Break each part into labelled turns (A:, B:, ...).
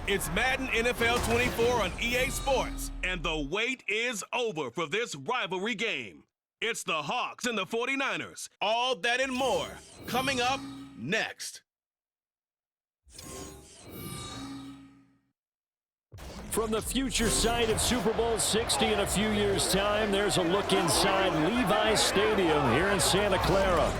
A: It's Madden NFL 24 on EA Sports, and the wait is over for this rivalry game. It's the Hawks and the 49ers. All that and more coming up next.
B: From the future site of Super Bowl 60 in a few years' time, there's a look inside Levi's Stadium here in Santa Clara.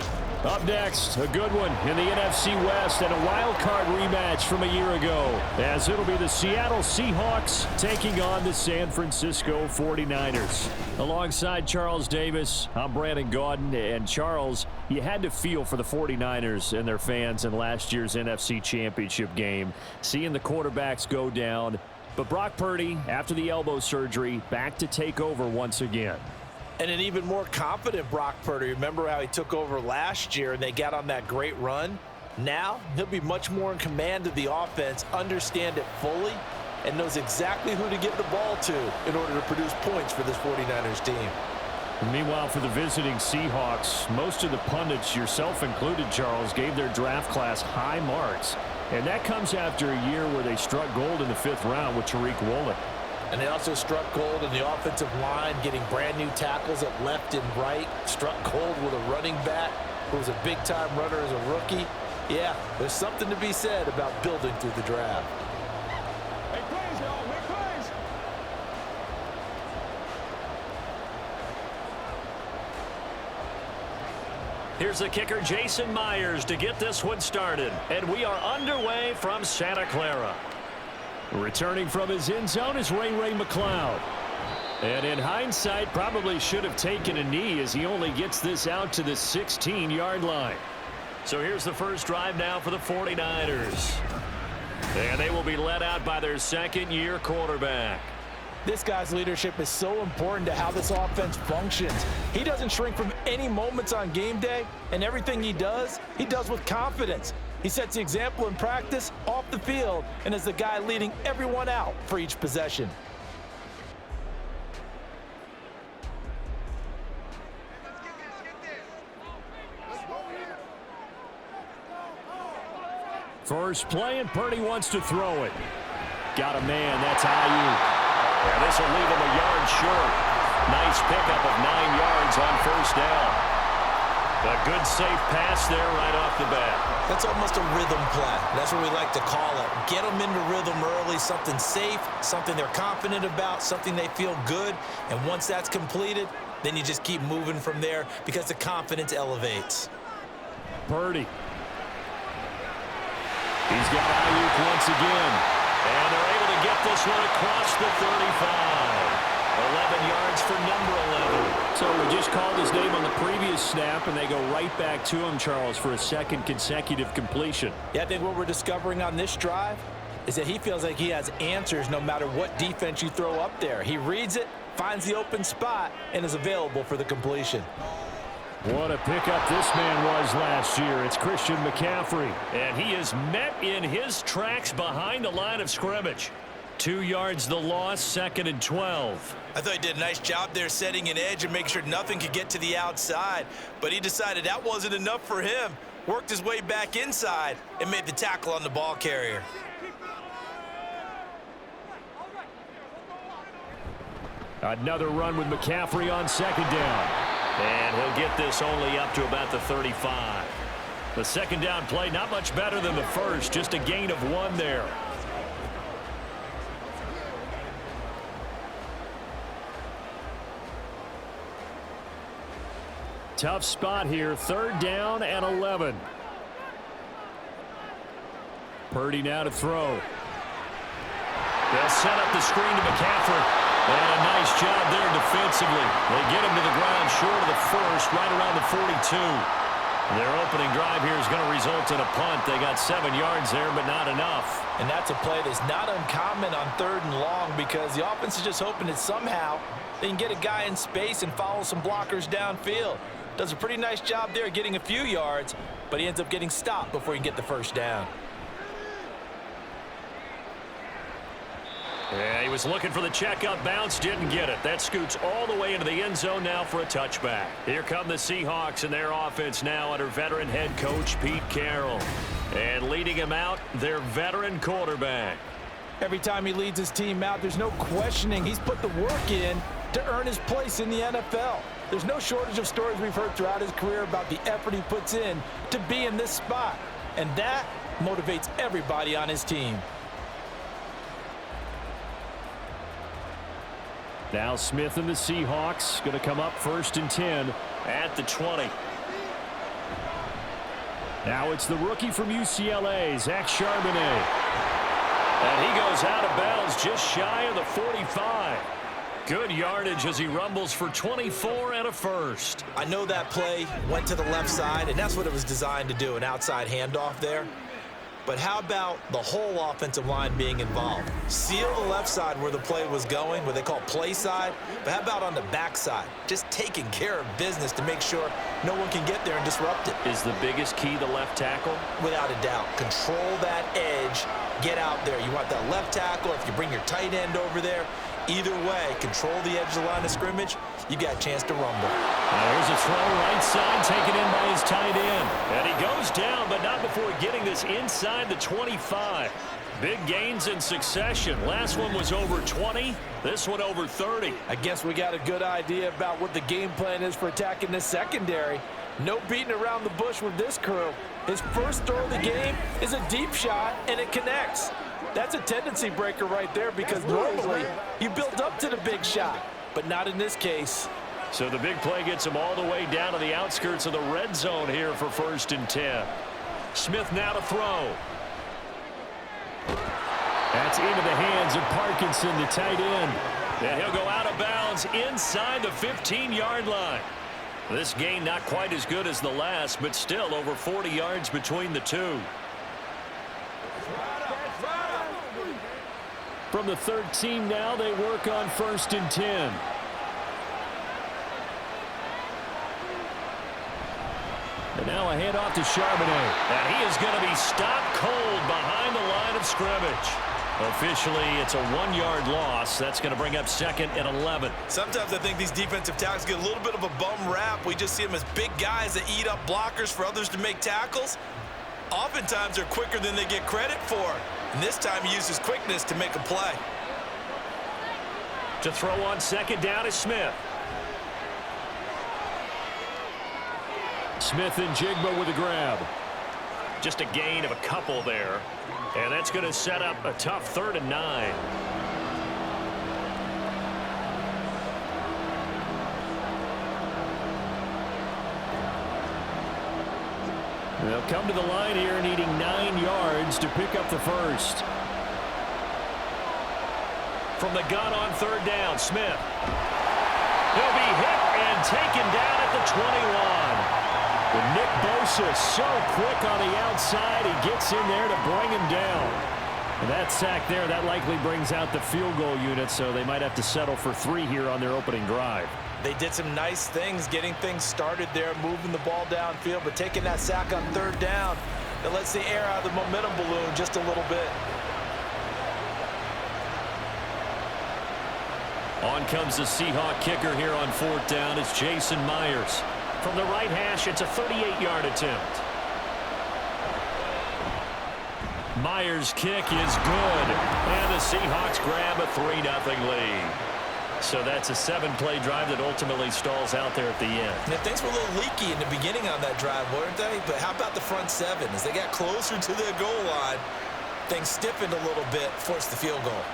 B: Up next, a good one in the NFC West and a wild card rematch from a year ago, as it'll be the Seattle Seahawks taking on the San Francisco 49ers. Alongside Charles Davis, I'm Brandon Gaudin, and Charles, you had to feel for the 49ers and their fans in last year's NFC Championship game, seeing the quarterbacks go down. But Brock Purdy, after the elbow surgery, back to take over once again.
C: And an even more confident Brock Purdy. Remember how he took over last year and they got on that great run? Now, he'll be much more in command of the offense, understand it fully, and knows exactly who to give the ball to in order to produce points for this 49ers team.
B: Meanwhile, for the visiting Seahawks, most of the pundits, yourself included, Charles, gave their draft class high marks. And that comes after a year where they struck gold in the 5th round with Tariq Woolen.
C: And they also struck gold in the offensive line, getting brand new tackles at left and right. Struck gold with a running back who was a big-time runner as a rookie. Yeah, there's something to be said about building through the draft.
D: Make plays, y'all. Make plays.
B: Here's the kicker, Jason Myers, to get this one started. And we are underway from Santa Clara. Returning from his end zone is Ray McCloud. And in hindsight, probably should have taken a knee as he only gets this out to the 16-yard line. So here's the first drive now for the 49ers. And they will be led out by their second-year quarterback.
C: This guy's leadership is so important to how this offense functions. He doesn't shrink from any moments on game day, and everything he does with confidence. He sets the example in practice, off the field, and is the guy leading everyone out for each possession.
B: First play, and Purdy wants to throw it. Got a man, that's Ayuk. And this will leave him a yard short. Nice pickup of 9 yards on first down. A good, safe pass there right off the bat.
C: That's almost a rhythm play. That's what we like to call it. Get them into rhythm early, something safe, something they're confident about, something they feel good. And once that's completed, then you just keep moving from there because the confidence elevates.
B: Purdy. He's got Ayuk once again. And they're able to get this one across the 35. 11 yards for number 11. So we just called his name on the previous snap, and they go right back to him, Charles, for a second consecutive completion.
C: Yeah, I think what we're discovering on this drive is that he feels like he has answers no matter what defense you throw up there. He reads it, finds the open spot, and is available for the completion.
B: What a pickup this man was last year. It's Christian McCaffrey. And he is met in his tracks behind the line of scrimmage. 2 yards the loss, 2nd and 12.
C: I thought he did a nice job there setting an edge and make sure nothing could get to the outside. But he decided that wasn't enough for him. Worked his way back inside and made the tackle on the ball carrier.
B: Another run with McCaffrey on 2nd down. And he'll get this only up to about the 35. The 2nd down play, not much better than the first, just a gain of 1 there. Tough spot here, 3rd down and 11. Purdy now to throw. They'll set up the screen to McCaffrey. And a nice job there defensively. They get him to the ground short of the first, right around the 42. Their opening drive here is going to result in a punt. They got 7 yards there, but not enough.
C: And that's a play that's not uncommon on 3rd and long because the offense is just hoping that somehow they can get a guy in space and follow some blockers downfield. Does a pretty nice job there getting a few yards, but he ends up getting stopped before he can get the first down.
B: Yeah, he was looking for the checkup bounce, didn't get it. That scoots all the way into the end zone now for a touchback. Here come the Seahawks and their offense now under veteran head coach Pete Carroll. And leading him out, their veteran quarterback.
C: Every time he leads his team out, there's no questioning he's put the work in to earn his place in the NFL. There's no shortage of stories we've heard throughout his career about the effort he puts in to be in this spot. And that motivates everybody on his team.
B: Now Smith and the Seahawks going to come up 1st and 10 at the 20. Now it's the rookie from UCLA, Zach Charbonnet. And he goes out of bounds just shy of the 45. Good yardage as he rumbles for 24 and a first.
C: I know that play went to the left side, and that's what it was designed to do, an outside handoff there. But how about the whole offensive line being involved? Seal the left side where the play was going, what they call play side. But how about on the back side? Just taking care of business to make sure no one can get there and disrupt it.
B: Is the biggest key the left tackle?
C: Without a doubt. Control that edge. Get out there. You want that left tackle. If you bring your tight end over there, either way, control the edge of the line of scrimmage, you got a chance to rumble.
B: Here's a throw right side taken in by his tight end. And he goes down, but not before getting this inside the 25. Big gains in succession. Last one was over 20. This one over 30.
C: I guess we got a good idea about what the game plan is for attacking this secondary. No beating around the bush with this crew. His first throw of the game is a deep shot, and it connects. That's a tendency breaker right there because normally you build up to the big shot, but not in this case.
B: So the big play gets him all the way down to the outskirts of the red zone here for 1st and 10. Smith now to throw. That's into the hands of Parkinson, the tight end. And he'll go out of bounds inside the 15-yard line. This gain not quite as good as the last, but still over 40 yards between the two. From the 13 now, they work on 1st and 10. And now a handoff to Charbonnet. And he is going to be stopped cold behind the line of scrimmage. Officially, it's a 1-yard loss. That's going to bring up 2nd and 11.
C: Sometimes I think these defensive tackles get a little bit of a bum rap. We just see them as big guys that eat up blockers for others to make tackles. Oftentimes, they're quicker than they get credit for. And this time, he uses quickness to make a play.
B: To throw on 2nd down is Smith. Smith and Jigba with a grab. Just a gain of a couple there. And that's going to set up a tough 3rd and 9. They'll come to the line here needing 9 yards to pick up the first. From the gun on 3rd down, Smith. He'll be hit and taken down at the 21. But Nick Bosa so quick on the outside, he gets in there to bring him down. And that sack there, that likely brings out the field goal unit, so they might have to settle for 3 here on their opening drive.
C: They did some nice things getting things started there, moving the ball downfield, but taking that sack on 3rd down, that lets the air out of the momentum balloon just a little bit.
B: On comes the Seahawk kicker here on 4th down. It's Jason Myers. From the right hash, it's a 38-yard attempt. Myers' kick is good. And the Seahawks grab a 3-0 lead. So that's a 7-play drive that ultimately stalls out there at the end.
C: Now, things were a little leaky in the beginning on that drive, weren't they? But how about the front 7? As they got closer to their goal line, things stiffened a little bit, forced the field goal.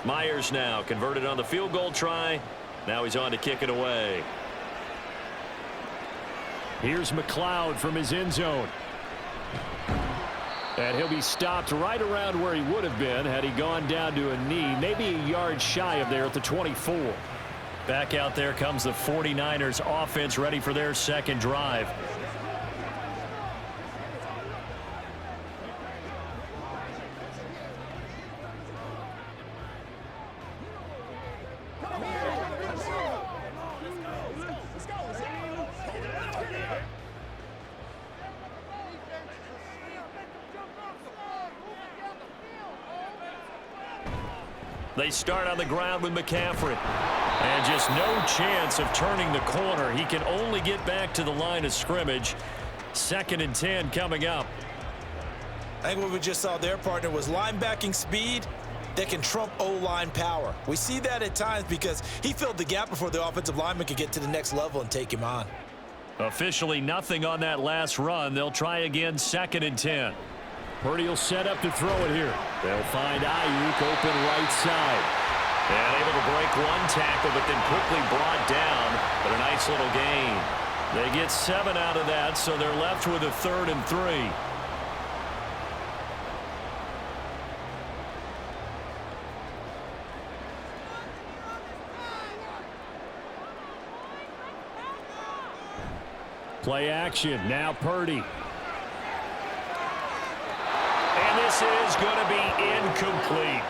B: Myers now converted on the field goal try. Now he's on to kick it away. Here's McLeod from his end zone. And he'll be stopped right around where he would have been had he gone down to a knee, maybe a yard shy of there at the 24. Back out there comes the 49ers offense ready for their 2nd drive. They start on the ground with McCaffrey. And just no chance of turning the corner. He can only get back to the line of scrimmage. 2nd and 10 coming up.
C: I think what we just saw their partner was linebacking speed that can trump O-line power. We see that at times because he filled the gap before the offensive lineman could get to the next level and take him on.
B: Officially nothing on that last run. They'll try again 2nd and 10. Purdy will set up to throw it here. They'll find Ayuk open right side. And able to break one tackle, but then quickly brought down. But a nice little gain. They get 7 out of that, so they're left with a 3rd and 3. Play action. Now Purdy. And this is going to be incomplete.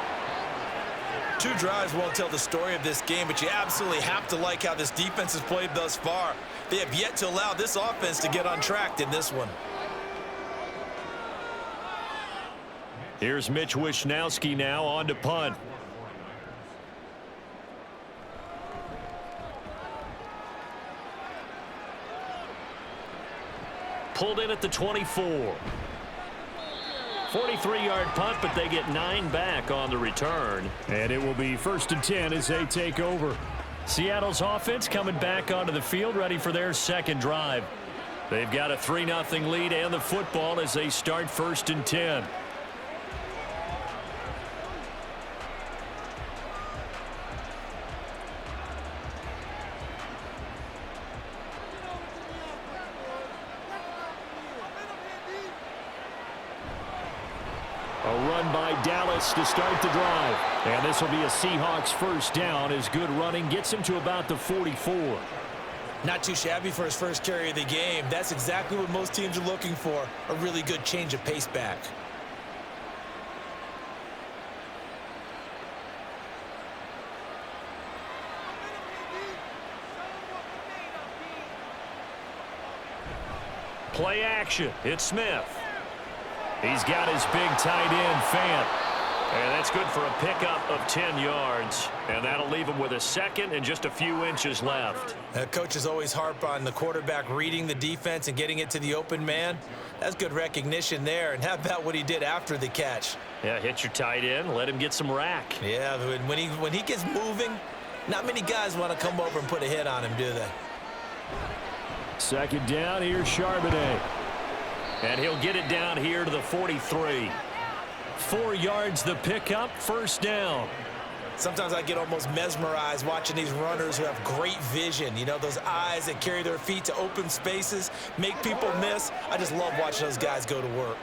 C: 2 drives won't tell the story of this game, but you absolutely have to like how this defense has played thus far. They have yet to allow this offense to get untracked in this one.
B: Here's Mitch Wishnowsky now on to punt. Pulled in at the 24. 43-yard punt, but they get 9 back on the return. And it will be 1st and 10 as they take over. Seattle's offense coming back onto the field, ready for their 2nd drive. They've got a 3-0 lead and the football as they start 1st and 10. A run by Dallas to start the drive. And this will be a Seahawks 1st down as good running gets him to about the 44.
C: Not too shabby for his first carry of the game. That's exactly what most teams are looking for, a really good change of pace back.
B: Play action. It's Smith. He's got his big tight end, Fant. And that's good for a pickup of 10 yards. And that'll leave him with a 2nd and just a few inches left.
C: Coaches always harp on the quarterback reading the defense and getting it to the open man. That's good recognition there. And how about what he did after the catch?
B: Yeah, hit your tight end, let him get some rack.
C: Yeah, when he gets moving, not many guys want to come over and put a hit on him, do they?
B: 2nd down, here's Charbonnet. And he'll get it down here to the 43. 4 yards the pickup, 1st down.
C: Sometimes I get almost mesmerized watching these runners who have great vision. You know, those eyes that carry their feet to open spaces, make people miss. I just love watching those guys go to work.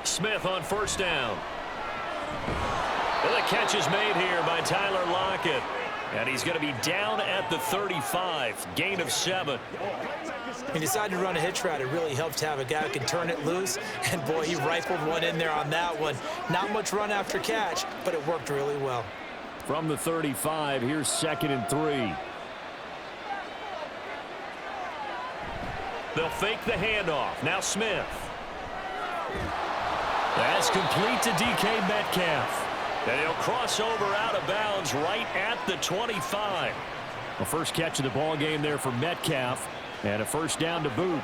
B: Smith on 1st down. Well, the catch is made here by Tyler Lockett. And he's going to be down at the 35. Gain of 7.
C: He decided to run a hitch route. It really helps to have a guy who can turn it loose. And, boy, he rifled one in there on that one. Not much run after catch, but it worked really well.
B: From the 35, here's 2nd and 3. They'll fake the handoff. Now Smith. That's complete to DK Metcalf. And he'll cross over out of bounds right at the 25. The first catch of the ball game there for Metcalf. And a 1st down to boot.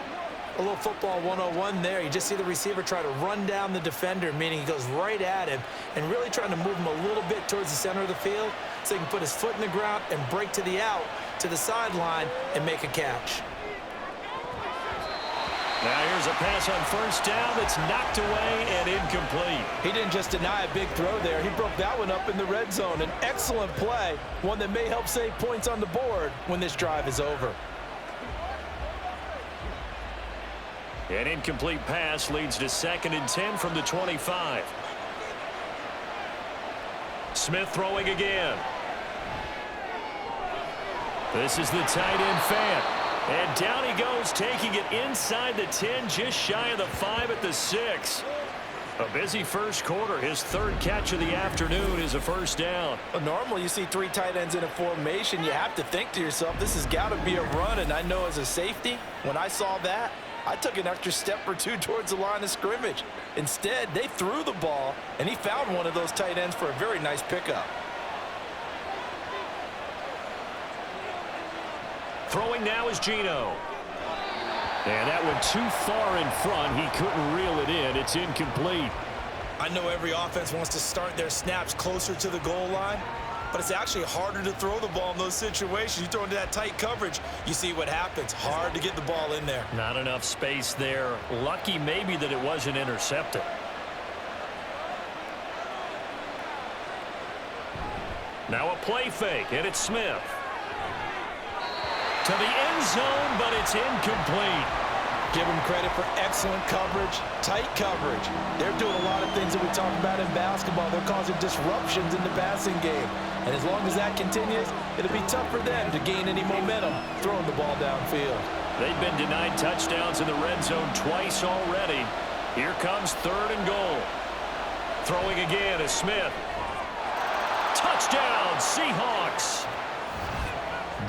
C: A little football 101 there. You just see the receiver try to run down the defender, meaning he goes right at him and really trying to move him a little bit towards the center of the field so he can put his foot in the ground and break to the out, to the sideline, and make a catch.
B: Now here's a pass on 1st down that's knocked away and incomplete.
C: He didn't just deny a big throw there. He broke that one up in the red zone. An excellent play, one that may help save points on the board when this drive is over.
B: An incomplete pass leads to 2nd and 10 from the 25. Smith throwing again. This is the tight end Fant. And down he goes, taking it inside the 10, just shy of the 5 at the 6. A busy first quarter. His 3rd catch of the afternoon is a 1st down.
C: Well, normally you see 3 tight ends in a formation. You have to think to yourself, this has got to be a run. And I know as a safety, when I saw that, I took an extra step or two towards the line of scrimmage. Instead, they threw the ball, and he found one of those tight ends for a very nice pickup.
B: Throwing now is Geno. And that went too far in front. He couldn't reel it in. It's incomplete.
C: I know every offense wants to start their snaps closer to the goal line, but it's actually harder to throw the ball in those situations. You throw into that tight coverage, you see what happens. Hard to get the ball in there.
B: Not enough space there. Lucky maybe that it wasn't intercepted. Now a play fake, and it's Smith. To the end zone, but it's incomplete.
C: Give them credit for excellent coverage, tight coverage. They're doing a lot of things that we talk about in basketball. They're causing disruptions in the passing game. And as long as that continues, it'll be tough for them to gain any momentum throwing the ball downfield.
B: They've been denied touchdowns in the red zone twice already. Here comes 3rd and goal. Throwing again is Smith. Touchdown, Seahawks.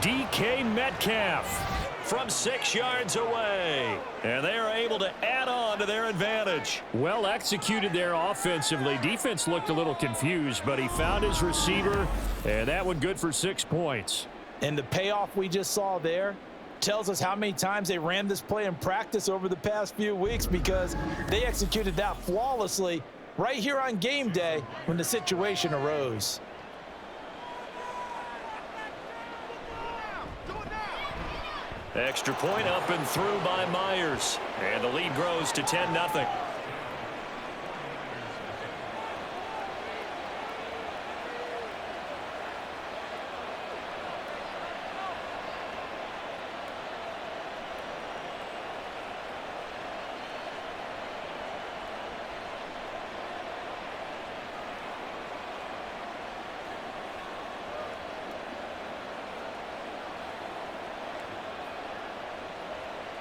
B: DK Metcalf from 6 yards away. And they are able to add on to their advantage. Well executed there offensively. Defense looked a little confused, but he found his receiver, and that one good for 6 points.
C: And the payoff we just saw there tells us how many times they ran this play in practice over the past few weeks, because they executed that flawlessly right here on game day when the situation arose.
B: Extra point up and through by Myers. And the lead grows to 10-0.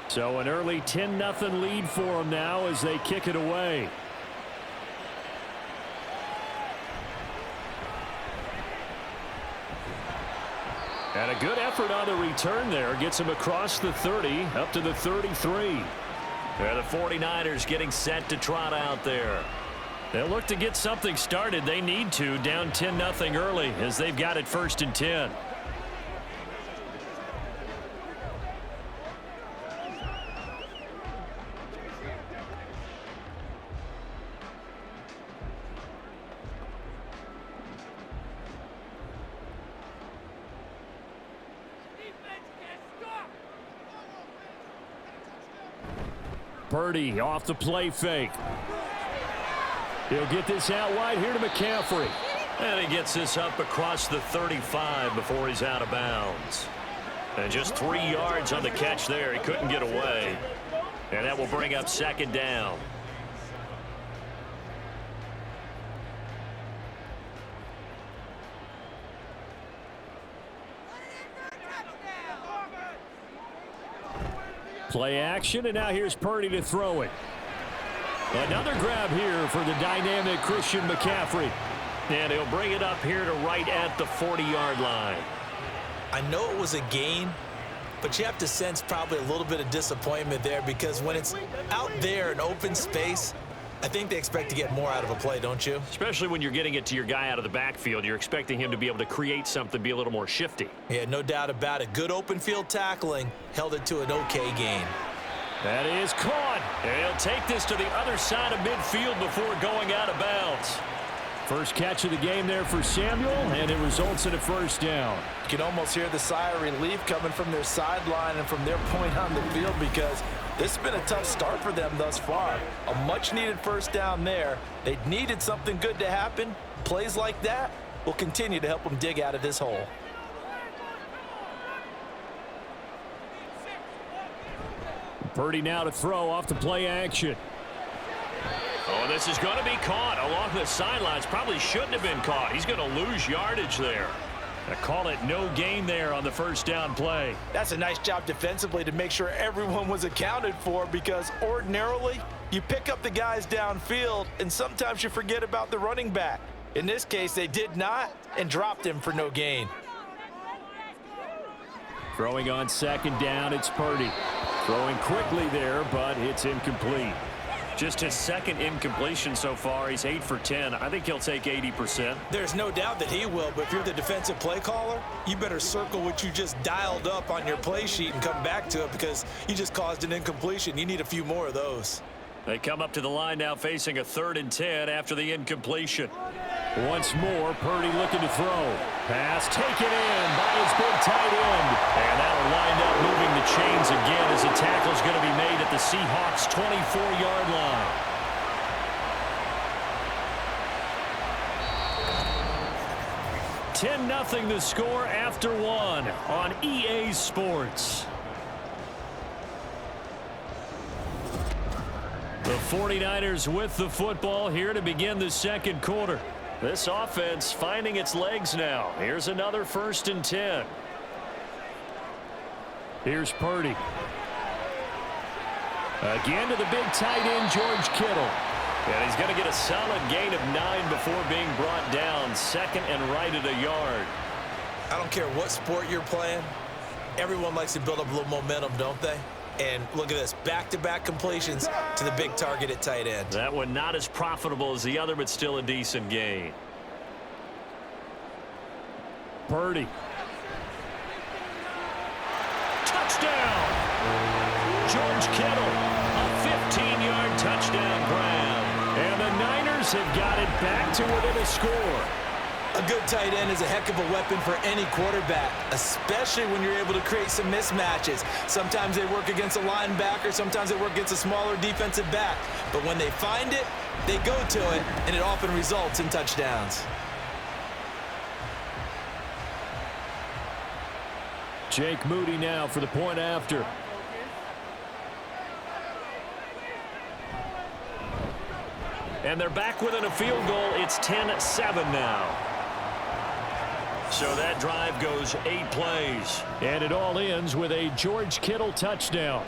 B: So an early 10-0 lead for them now as they kick it away. And a good effort on the return there. Gets him across the 30, up to the 33. And the 49ers getting set to trot out there. They'll look to get something started. They need to, down 10-0 early as they've got it 1st and 10. Parity off the play fake. He'll get this out wide here to McCaffrey. And he gets this up across the 35 before he's out of bounds. And just 3 yards on the catch there. He couldn't get away. And that will bring up 2nd down. Play action, and now here's Purdy to throw it. Another grab here for the dynamic Christian McCaffrey. And he'll bring it up here to right at the 40-yard line.
C: I know it was a gain, but you have to sense probably a little bit of disappointment there, because when it's out there in open space, I think they expect to get more out of a play, don't you?
B: Especially when you're getting it to your guy out of the backfield. You're expecting him to be able to create something, be a little more shifty.
C: Yeah, no doubt about it. Good open field tackling held it to an okay gain.
B: That is caught. And he'll take this to the other side of midfield before going out of bounds. First catch of the game there for Samuel, and it results in a 1st down.
C: You can almost hear the sigh of relief coming from their sideline and from their point on the field, because this has been a tough start for them thus far. A much-needed 1st down there. They needed something good to happen. Plays like that will continue to help them dig out of this hole.
B: Purdy now to throw off the play action. Oh, this is going to be caught along the sidelines. Probably shouldn't have been caught. He's going to lose yardage there. I call it no gain there on the 1st down play.
C: That's a nice job defensively to make sure everyone was accounted for, because ordinarily you pick up the guys downfield and sometimes you forget about the running back. In this case, they did not and dropped him for no gain.
B: Throwing on 2nd down, it's Purdy. Throwing quickly there, but it's incomplete.
E: Just his second incompletion so far. He's 8 for 10. I think he'll take 80%.
C: There's no doubt that he will, but if you're the defensive play caller, you better circle what you just dialed up on your play sheet and come back to it because you just caused an incompletion. You need a few more of those.
E: They come up to the line now facing a 3rd and 10 after the incompletion.
B: Once more, Purdy looking to throw. Pass taken in by his big tight end. And that'll wind up moving the chains again as a tackle's going to be made at the Seahawks' 24-yard line. $10-0 the score after one on EA Sports. The 49ers with the football here to begin the second quarter. This offense finding its legs now. Here's another 1st and 10. Here's Purdy. Again to the big tight end, George Kittle. And he's going to get a solid gain of 9 before being brought down. 2nd and right at a yard.
C: I don't care what sport you're playing. Everyone likes to build up a little momentum, don't they? And look at this, back-to-back completions to the big target at tight end.
E: That one not as profitable as the other, but still a decent gain.
B: Purdy. Touchdown! George Kittle, a 15-yard touchdown grab. And the Niners have got it back to within a score.
C: A good tight end is a heck of a weapon for any quarterback, especially when you're able to create some mismatches. Sometimes they work against a linebacker, sometimes they work against a smaller defensive back. But when they find it, they go to it, and it often results in touchdowns.
B: Jake Moody now for the point after. And they're back within a field goal. It's 10-7 now. So that drive goes 8 plays. And it all ends with a George Kittle touchdown.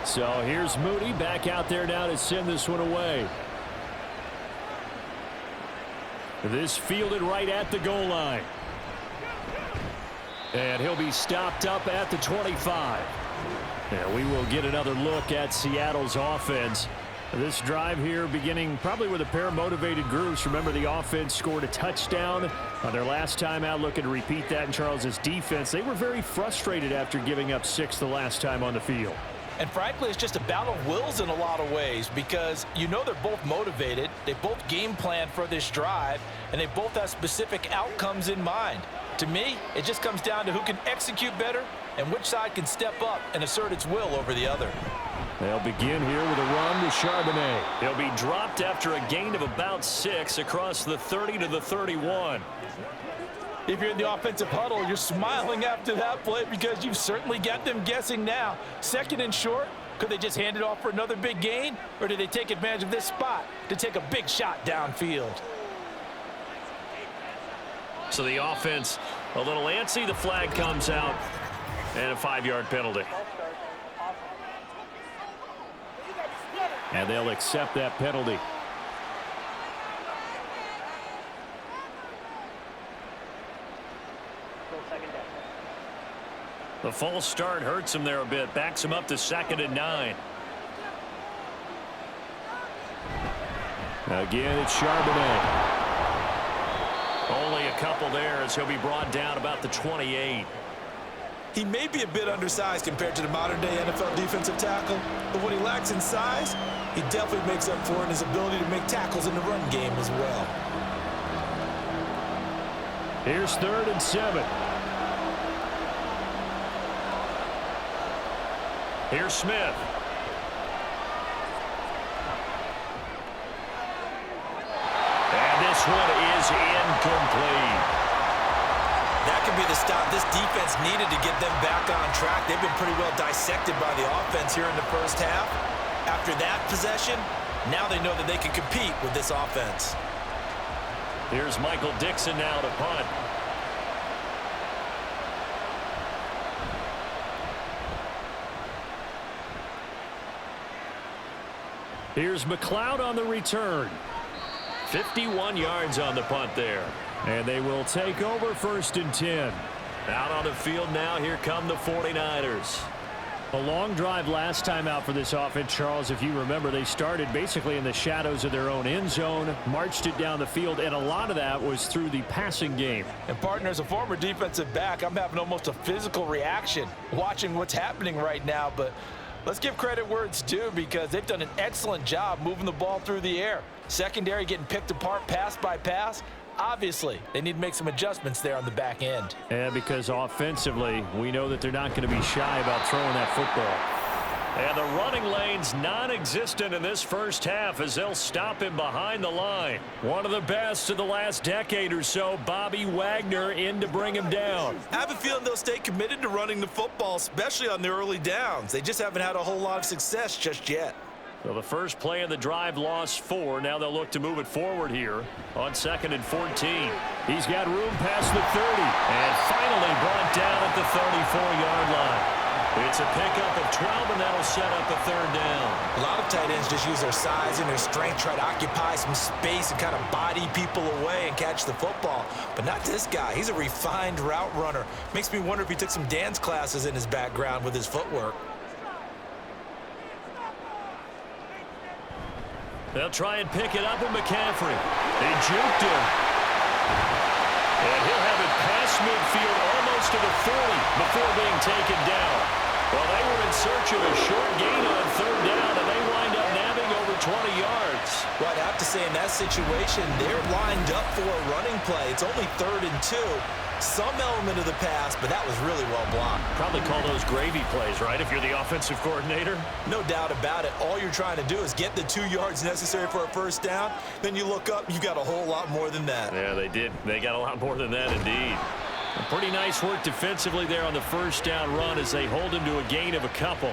B: So here's Moody back out there now to send this one away. This fielded right at the goal line. And he'll be stopped up at the 25. And we will get another look at Seattle's offense. This drive here beginning probably with a pair of motivated groups. Remember, the offense scored a touchdown on their last time out, looking to repeat that in Charles's defense. They were very frustrated after giving up 6 the last time on the field.
C: And frankly, it's just a battle of wills in a lot of ways because you know they're both motivated, they both game plan for this drive, and they both have specific outcomes in mind. To me, it just comes down to who can execute better and which side can step up and assert its will over the other.
B: They'll begin here with a run with Charbonnet.
E: He'll be dropped after a gain of about 6 across the 30 to the 31.
C: If you're in the offensive huddle, you're smiling after that play because you've certainly got them guessing now. 2nd and short, could they just hand it off for another big gain? Or do they take advantage of this spot to take a big shot downfield?
E: So the offense a little antsy. The flag comes out and a 5-yard penalty.
B: And they'll accept that penalty.
E: The false start hurts him there a bit. Backs him up to 2nd and 9.
B: Again, it's Charbonnet.
E: Only a couple there as he'll be brought down about the 28.
C: He may be a bit undersized compared to the modern-day NFL defensive tackle, but what he lacks in size, he definitely makes up for in his ability to make tackles in the run game as well.
B: Here's 3rd and 7.
E: Here's Smith.
B: And this one is incomplete.
C: That could be the stop this defense needed to get them back on track. They've been pretty well dissected by the offense here in the first half. After that possession, now they know that they can compete with this offense.
B: Here's Michael Dixon now to punt. Here's McLeod on the return. 51 yards on the punt there. And they will take over 1st and 10. Out on the field now, here come the 49ers. A long drive last time out for this offense, Charles. If you remember, they started basically in the shadows of their own end zone, marched it down the field, and a lot of that was through the passing game.
C: And partner, as a former defensive back, I'm having almost a physical reaction watching what's happening right now. But let's give credit where it's due, because they've done an excellent job moving the ball through the air. Secondary getting picked apart pass by pass. Obviously, they need to make some adjustments there on the back end.
B: Yeah, because offensively, we know that they're not going to be shy about throwing that football. And the running lane's non-existent in this first half as they'll stop him behind the line. One of the best of the last decade or so, Bobby Wagner in to bring him down.
C: I have a feeling they'll stay committed to running the football, especially on the early downs. They just haven't had a whole lot of success just yet.
B: Well, the first play of the drive lost 4. Now they'll look to move it forward here on 2nd and 14. He's got room past the 30 and finally brought down at the 34-yard line. It's a pickup of 12, and that'll set up a 3rd down.
C: A lot of tight ends just use their size and their strength, try to occupy some space and kind of body people away and catch the football. But not this guy. He's a refined route runner. Makes me wonder if he took some dance classes in his background with his footwork.
B: They'll try and pick it up with McCaffrey. They juked him. And he'll have it past midfield almost to the 40 before being taken down. Well, they were in search of a short gain on 3rd down, and they wind up nabbing over 20 yards.
C: Well, I'd have to say in that situation, they're lined up for a running play. It's only 3rd and 2. Some element of the pass, but that was really well blocked.
B: Probably call those gravy plays, right, if you're the offensive coordinator?
C: No doubt about it. All you're trying to do is get the 2 yards necessary for a 1st down. Then you look up, you got a whole lot more than that.
B: Yeah, they did. They got a lot more than that, indeed. A pretty nice work defensively there on the 1st down run as they hold him to a gain of a couple.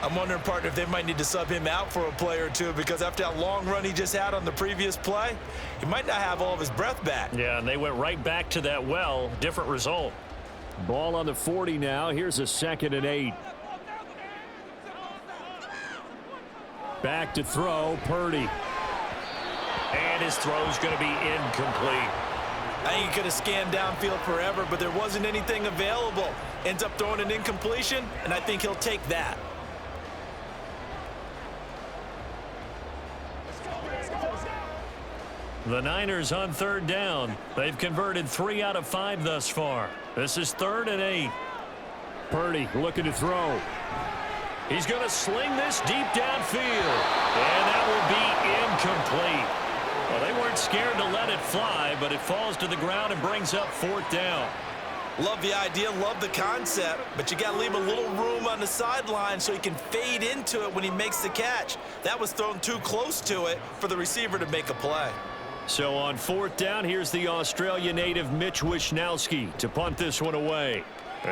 C: I'm wondering, partner, if they might need to sub him out for a play or two, because after that long run he just had on the previous play, he might not have all of his breath back.
B: Yeah, and they went right back to that well. Different result. Ball on the 40 now. Here's a 2nd and 8. Back to throw, Purdy. And his throw's going to be incomplete.
C: I think he could have scanned downfield forever, but there wasn't anything available. Ends up throwing an incompletion, and I think he'll take that.
B: The Niners on 3rd down. They've converted 3 out of 5 thus far. This is 3rd and 8. Purdy looking to throw. He's going to sling this deep downfield. And that will be incomplete. Well, they weren't scared to let it fly, but it falls to the ground and brings up 4th down.
C: Love the idea, love the concept, but you got to leave a little room on the sideline so he can fade into it when he makes the catch. That was thrown too close to it for the receiver to make a play.
B: So on 4th down, here's the Australia native Mitch Wishnowsky to punt this one away.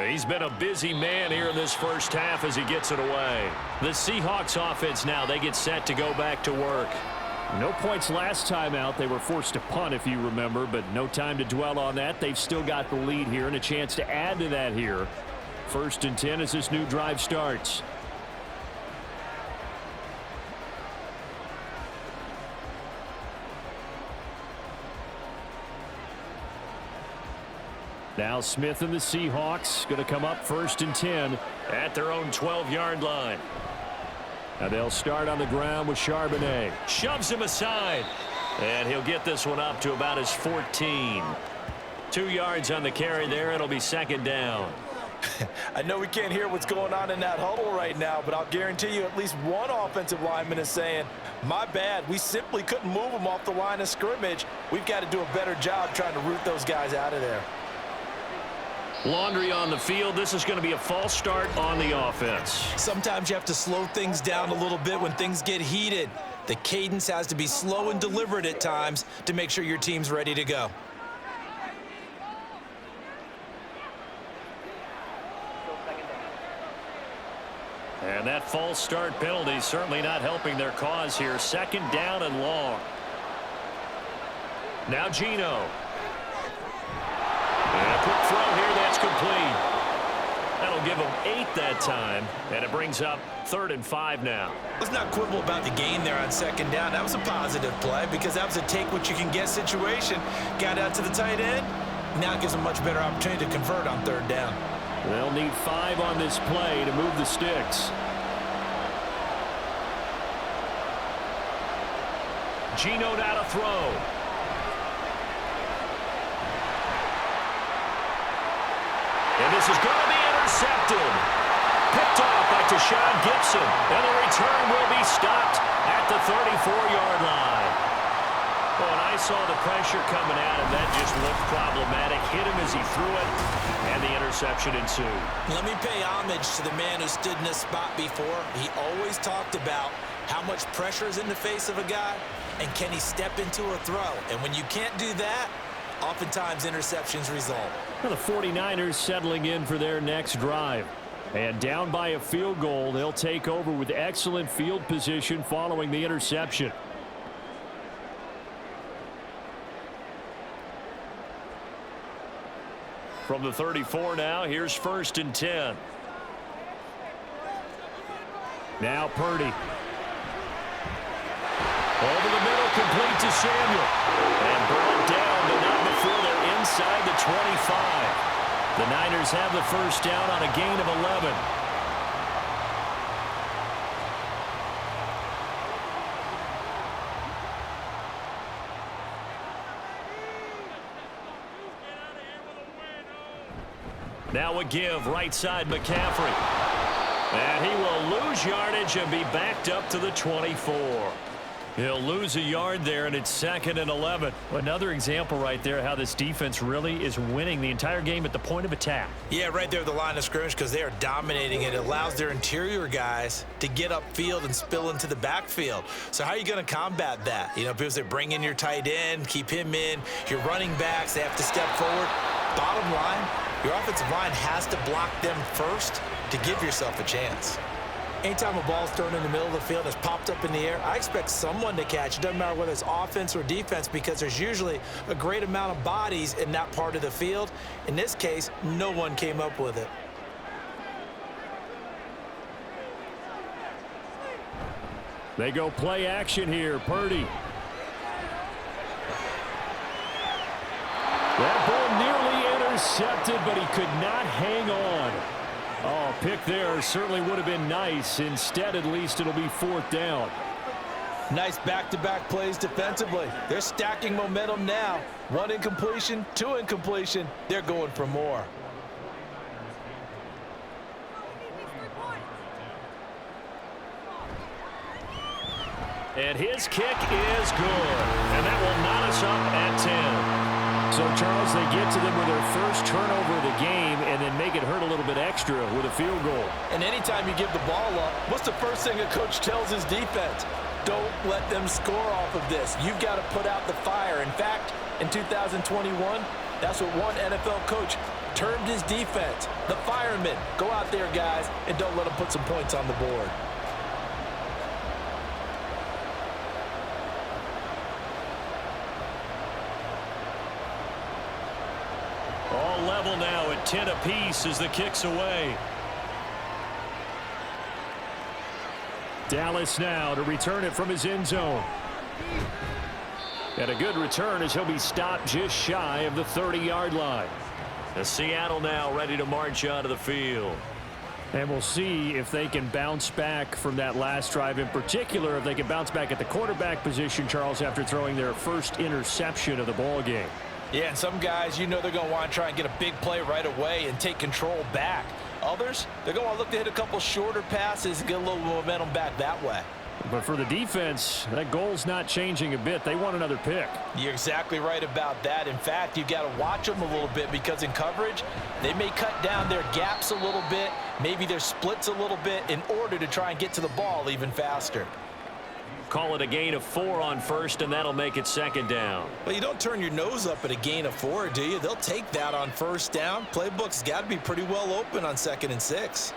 B: He's been a busy man here in this first half as he gets it away. The Seahawks offense now, they get set to go back to work. No points last time out. They were forced to punt, if you remember, but no time to dwell on that. They've still got the lead here and a chance to add to that here. 1st and 10 as this new drive starts. Now Smith and the Seahawks going to come up 1st and 10 at their own 12-yard line. Now they'll start on the ground with Charbonnet. Shoves him aside. And he'll get this one up to about his 14. 2 yards on the carry there. It'll be 2nd down.
C: I know we can't hear what's going on in that huddle right now, but I'll guarantee you at least one offensive lineman is saying, my bad, we simply couldn't move them off the line of scrimmage. We've got to do a better job trying to root those guys out of there.
B: Laundry on the field. This is going to be a false start on the offense.
C: Sometimes you have to slow things down a little bit when things get heated. The cadence has to be slow and deliberate at times to make sure your team's ready to go.
B: And that false start penalty certainly not helping their cause here. 2nd down and long. Now Gino. And a quick throw here, that's complete. That'll give them 8 that time, and it brings up 3rd and 5 now.
C: Let's not quibble about the gain there on 2nd down. That was a positive play because that was a take-what-you-can-get situation. Got out to the tight end. Now it gives them a much better opportunity to convert on 3rd down.
B: They'll need 5 on this play to move the sticks. Gino now to throw. And this is going to be intercepted. Picked off by Tashawn Gibson. And the return will be stopped at the 34-yard line. Well, and I saw the pressure coming at him. That just looked problematic. Hit him as he threw it, and the interception ensued.
C: Let me pay homage to the man who stood in this spot before. He always talked about how much pressure is in the face of a guy, and can he step into a throw. And when you can't do that, oftentimes interceptions result.
B: Well, the 49ers settling in for their next drive. And down by a field goal, they'll take over with excellent field position following the interception. From the 34 now, here's 1st and 10. Now Purdy. Over the middle, complete to Samuel. And brought down, but not before they're inside the 25. The Niners have the 1st down on a gain of 11. Now a give, right side McCaffrey. And he will lose yardage and be backed up to the 24. He'll lose a yard there, and it's 2nd and 11. Another example right there how this defense really is winning the entire game at the point of attack.
C: Yeah, right there at the line of scrimmage because they are dominating it. It allows their interior guys to get upfield and spill into the backfield. So how are you going to combat that? You know, because they bring in your tight end, keep him in. Your running backs, they have to step forward. Bottom line, your offensive line has to block them first to give yourself a chance. Anytime a ball's thrown in the middle of the field, it's popped up in the air, I expect someone to catch. It doesn't matter whether it's offense or defense because there's usually a great amount of bodies in that part of the field. In this case, no one came up with it.
B: They go play action here. Purdy. That ball nearly intercepted, but he could not hang on. Oh, pick there certainly would have been nice. Instead, at least it'll be 4th down.
C: Nice back-to-back plays defensively. They're stacking momentum now. 1 incompletion, 2 incompletion. They're going for more.
B: And his kick is good. And that will knot us up at 10. So, Charles, they get to them with their first turnover of the game and then make it hurt a little bit extra with a field goal.
C: And anytime you give the ball up, what's the first thing a coach tells his defense? Don't let them score off of this. You've got to put out the fire. In fact, in 2021, that's what one NFL coach termed his defense. The firemen. Go out there, guys, and don't let them put some points on the board.
B: All level now at 10 apiece as the kick's away. Dallas now to return it from his end zone. And a good return as he'll be stopped just shy of the 30-yard line. And Seattle now ready to march out of the field. And we'll see if they can bounce back from that last drive, in particular if they can bounce back at the quarterback position, Charles, after throwing their first interception of the ball game.
C: Yeah, and some guys, you know they're going to want to try and get a big play right away and take control back. Others, they're going to look to hit a couple shorter passes and get a little momentum back that way.
B: But for the defense, that goal's not changing a bit. They want another pick.
C: You're exactly right about that. In fact, you've got to watch them a little bit because in coverage, they may cut down their gaps a little bit, maybe their splits a little bit in order to try and get to the ball even faster.
B: Call it a gain of 4 on first, and that'll make it 2nd down.
C: Well, you don't turn your nose up at a gain of 4, do you? They'll take that on first down. Playbook's got to be pretty well open on 2nd and 6.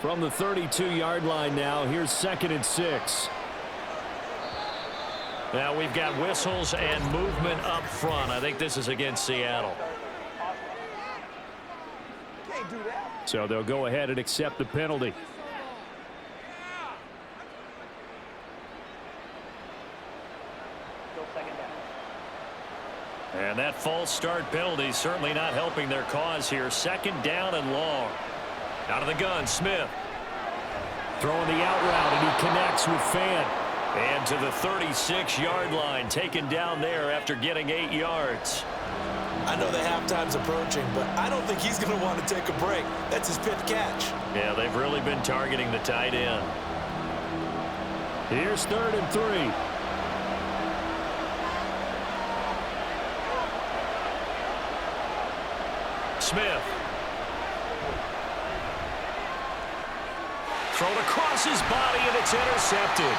B: From the 32-yard line now, here's 2nd and 6.
E: Now we've got whistles and movement up front. I think this is against Seattle.
B: So they'll go ahead and accept the penalty.
E: And that false start penalty certainly not helping their cause here. 2nd down and long. Out of the gun, Smith.
B: Throwing the out route, and he connects with Fan.
E: And to the 36-yard line, taken down there after getting 8 yards.
C: I know the halftime's approaching, but I don't think he's going to want to take a break. That's his fifth catch.
E: Yeah, they've really been targeting the tight end.
B: Here's 3rd and 3.
E: Smith. Thrown across his body, and it's intercepted.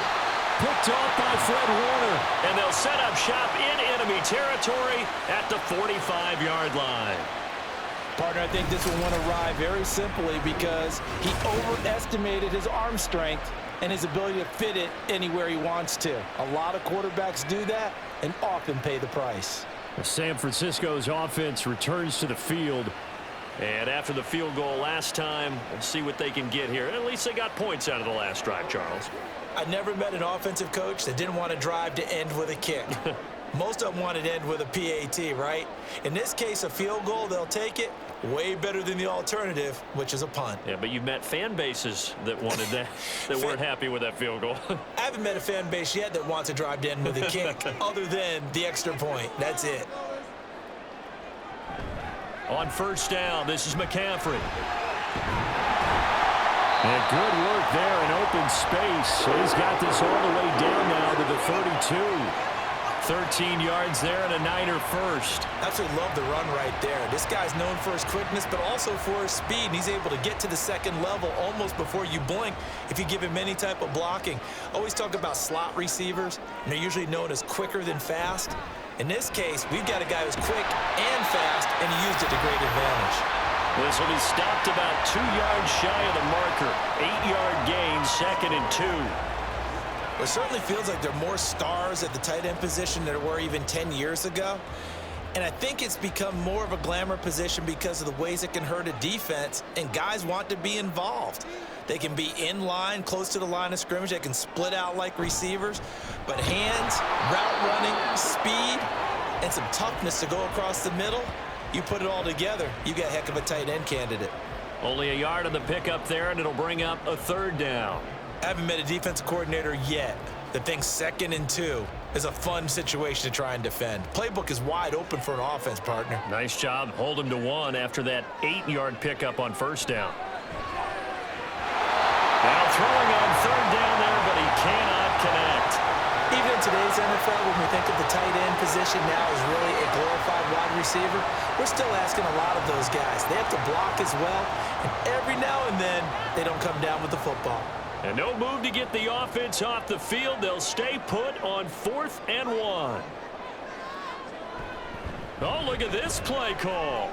B: Picked off by Fred Warner.
E: And they'll set up shop in enemy territory at the 45-yard line.
C: Partner, I think this will want to ride very simply because he overestimated his arm strength and his ability to fit it anywhere he wants to. A lot of quarterbacks do that and often pay the price.
B: San Francisco's offense returns to the field.
E: And after the field goal last time, we'll see what they can get here. At least they got points out of the last drive, Charles.
C: I never met an offensive coach that didn't want to drive to end with a kick. Most of them wanted to end with a PAT, right? In this case, a field goal, they'll take it. Way better than the alternative, which is a punt.
E: Yeah, but you've met fan bases that wanted that, that weren't happy with that field goal.
C: I haven't met a fan base yet that wants to drive to end with a kick, other than the extra point. That's it.
E: On 1st down, this is McCaffrey.
B: And good work there in open space. He's got this all the way down now to the 32.
E: 13 yards there and a Niner first.
C: Absolutely love the run right there. This guy's known for his quickness, but also for his speed. And he's able to get to the 2nd level almost before you blink if you give him any type of blocking. Always talk about slot receivers, and they're usually known as quicker than fast. In this case, we've got a guy who's quick and fast, and he used it to great advantage.
E: This will be stopped about 2 yards shy of the marker. 8-yard gain, 2nd and 2.
C: It certainly feels like there are more stars at the tight end position than there were even 10 years ago. And I think it's become more of a glamour position because of the ways it can hurt a defense, and guys want to be involved. They can be in line, close to the line of scrimmage. They can split out like receivers. But hands, route running, speed, and some toughness to go across the middle, you put it all together, you got a heck of a tight end candidate.
E: Only a yard on the pickup there, and it'll bring up a 3rd down.
C: I haven't met a defensive coordinator yet that thinks 2nd and 2 is a fun situation to try and defend. Playbook is wide open for an offense, partner.
E: Nice job. Hold him to 1 after that 8-yard pickup on 1st down. Now throwing on 3rd down there, but he cannot connect.
C: Even in today's NFL, when we think of the tight end position now as really a glorified wide receiver, we're still asking a lot of those guys. They have to block as well, and every now and then, they don't come down with the football.
E: And no move to get the offense off the field. They'll stay put on 4th and 1. Oh, look at this play call.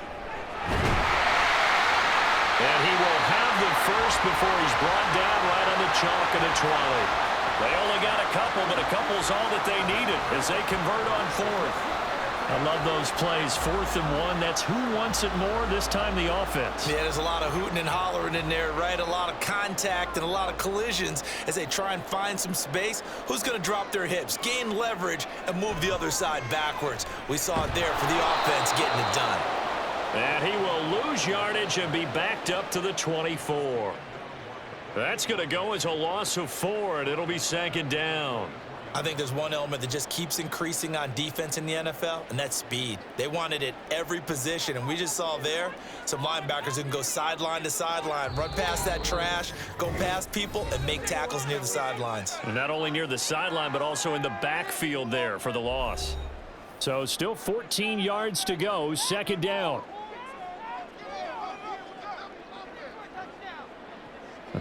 E: And he will have the first before he's brought down right on the chalk of the 20. They only got a couple, but a couple's all that they needed as they convert on 4th. I love those plays. 4th and 1. That's who wants it more, this time the offense.
C: Yeah, there's a lot of hooting and hollering in there, right? A lot of contact and a lot of collisions as they try and find some space. Who's going to drop their hips, gain leverage, and move the other side backwards? We saw it there for the offense getting it done.
E: And he will lose yardage and be backed up to the 24. That's going to go as a loss of 4, and it'll be 2nd down.
C: I think there's one element that just keeps increasing on defense in the NFL, and that's speed. They want it at every position, and we just saw there some linebackers who can go sideline to sideline, run past that trash, go past people, and make tackles near the sidelines.
E: And not only near the sideline, but also in the backfield there for the loss.
B: So still 14 yards to go, 2nd down.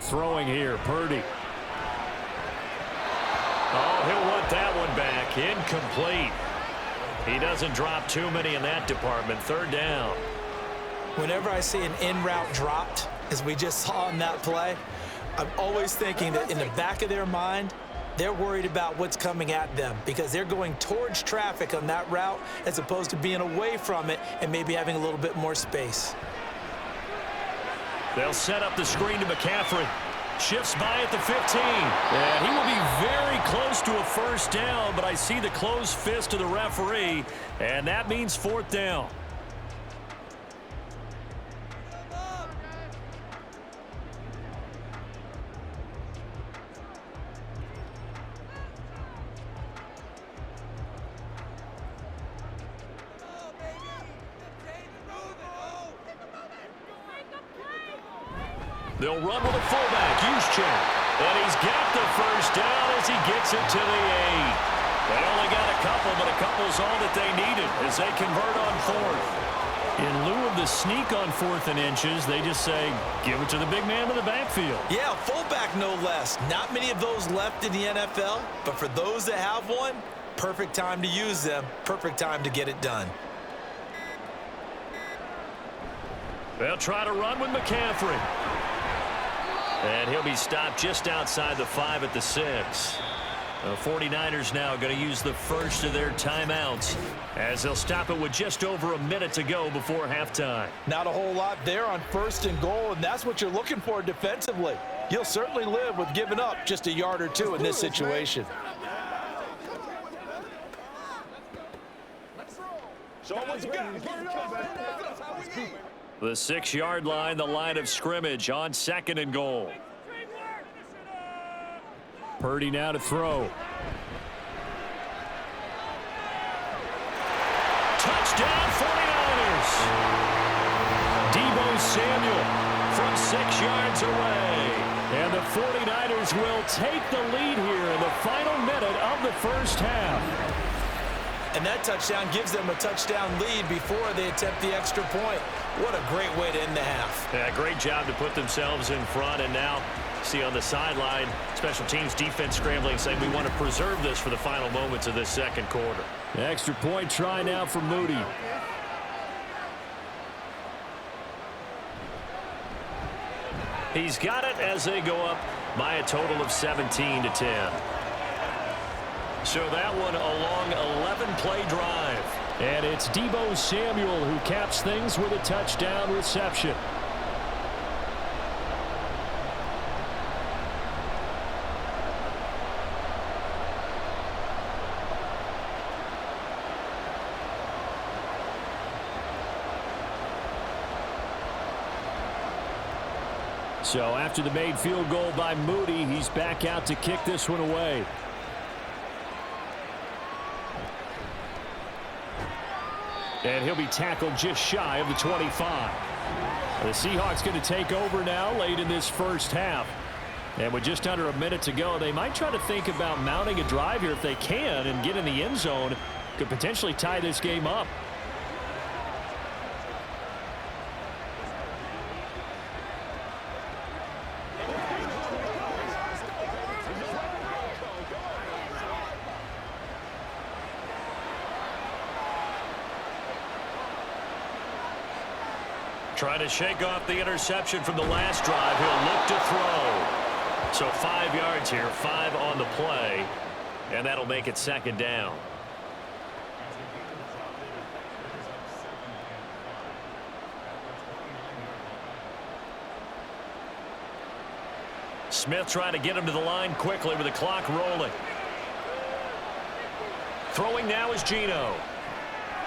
B: Throwing here, Purdy.
E: Oh, he'll want that one back. Incomplete. He doesn't drop too many in that department. 3rd down.
C: Whenever I see an in route dropped, as we just saw in that play, I'm always thinking that in the back of their mind, they're worried about what's coming at them because they're going towards traffic on that route as opposed to being away from it and maybe having a little bit more space.
E: They'll set up the screen to McCaffrey. Shifts by at the 15. And he will be very close to a first down, but I see the closed fist of the referee, and that means fourth down. They'll run with a fullback, Juszczyk. And he's got the first down as he gets it to the 8. They only got a couple, but a couple's all that they needed as they convert on fourth. In lieu of the sneak on 4th and inches, they just say, give it to the big man in the backfield.
C: Yeah, fullback no less. Not many of those left in the NFL, but for those that have one, perfect time to use them, perfect time to get it done.
E: They'll try to run with McCaffrey. And he'll be stopped just outside the 5 at the 6. The 49ers now going to use the first of their timeouts as they'll stop it with just over a minute to go before halftime.
C: Not a whole lot there on 1st and goal, and that's what you're looking for defensively. You'll certainly live with giving up just a yard or two in this situation.
D: Show what you got.
E: The 6-yard line, the line of scrimmage on 2nd and goal.
B: Purdy now to throw.
E: Touchdown 49ers. Deebo Samuel from 6 yards away.
B: And the 49ers will take the lead here in the final minute of the first half.
C: And that touchdown gives them a touchdown lead before they attempt the extra point. What a great way to end the half.
E: Yeah, great job to put themselves in front. And now, see on the sideline, special teams defense scrambling, saying we want to preserve this for the final moments of this second quarter.
B: The extra point try now for Moody.
E: He's got it as they go up by a total of 17-10. So that one a long 11-play drive.
B: And it's Deebo Samuel who caps things with a touchdown reception. So after the made field goal by Moody, he's back out to kick this one away. And he'll be tackled just shy of the 25. The Seahawks going to take over now late in this first half. And with just under a minute to go, they might try to think about mounting a drive here if they can and get in the end zone. Could potentially tie this game up.
E: Trying to shake off the interception from the last drive. He'll look to throw. So 5 yards here, 5 on the play, and that'll make it 2nd down. Smith trying to get him to the line quickly with the clock rolling. Throwing now is Geno.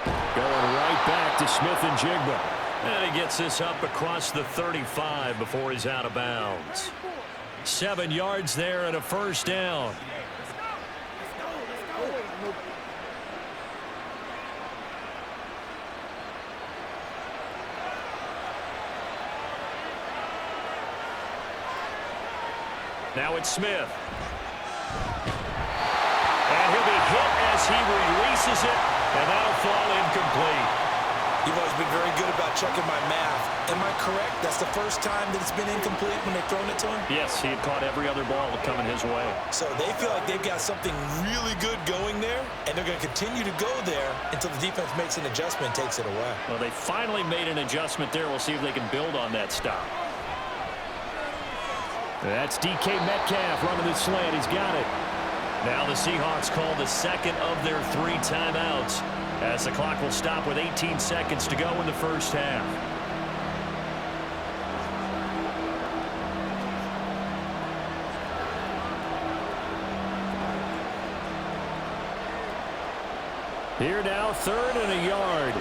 B: Going right back to Smith and Jigba.
E: And he gets this up across the 35 before he's out of bounds. 7 yards there and a first down. Now it's Smith. And he'll be hit as he releases it, and that'll fall incomplete.
C: You've always been very good about checking my math. Am I correct? That's the first time that it's been incomplete when they've thrown it to him?
E: Yes, he had caught every other ball coming his way.
C: So they feel like they've got something really good going there, and they're going to continue to go there until the defense makes an adjustment and takes it away.
E: Well, they finally made an adjustment there. We'll see if they can build on that stop.
B: That's DK Metcalf running the slant. He's got it.
E: Now the Seahawks call the second of their 3 timeouts as the clock will stop with 18 seconds to go in the first half.
B: Here now, 3rd and a yard.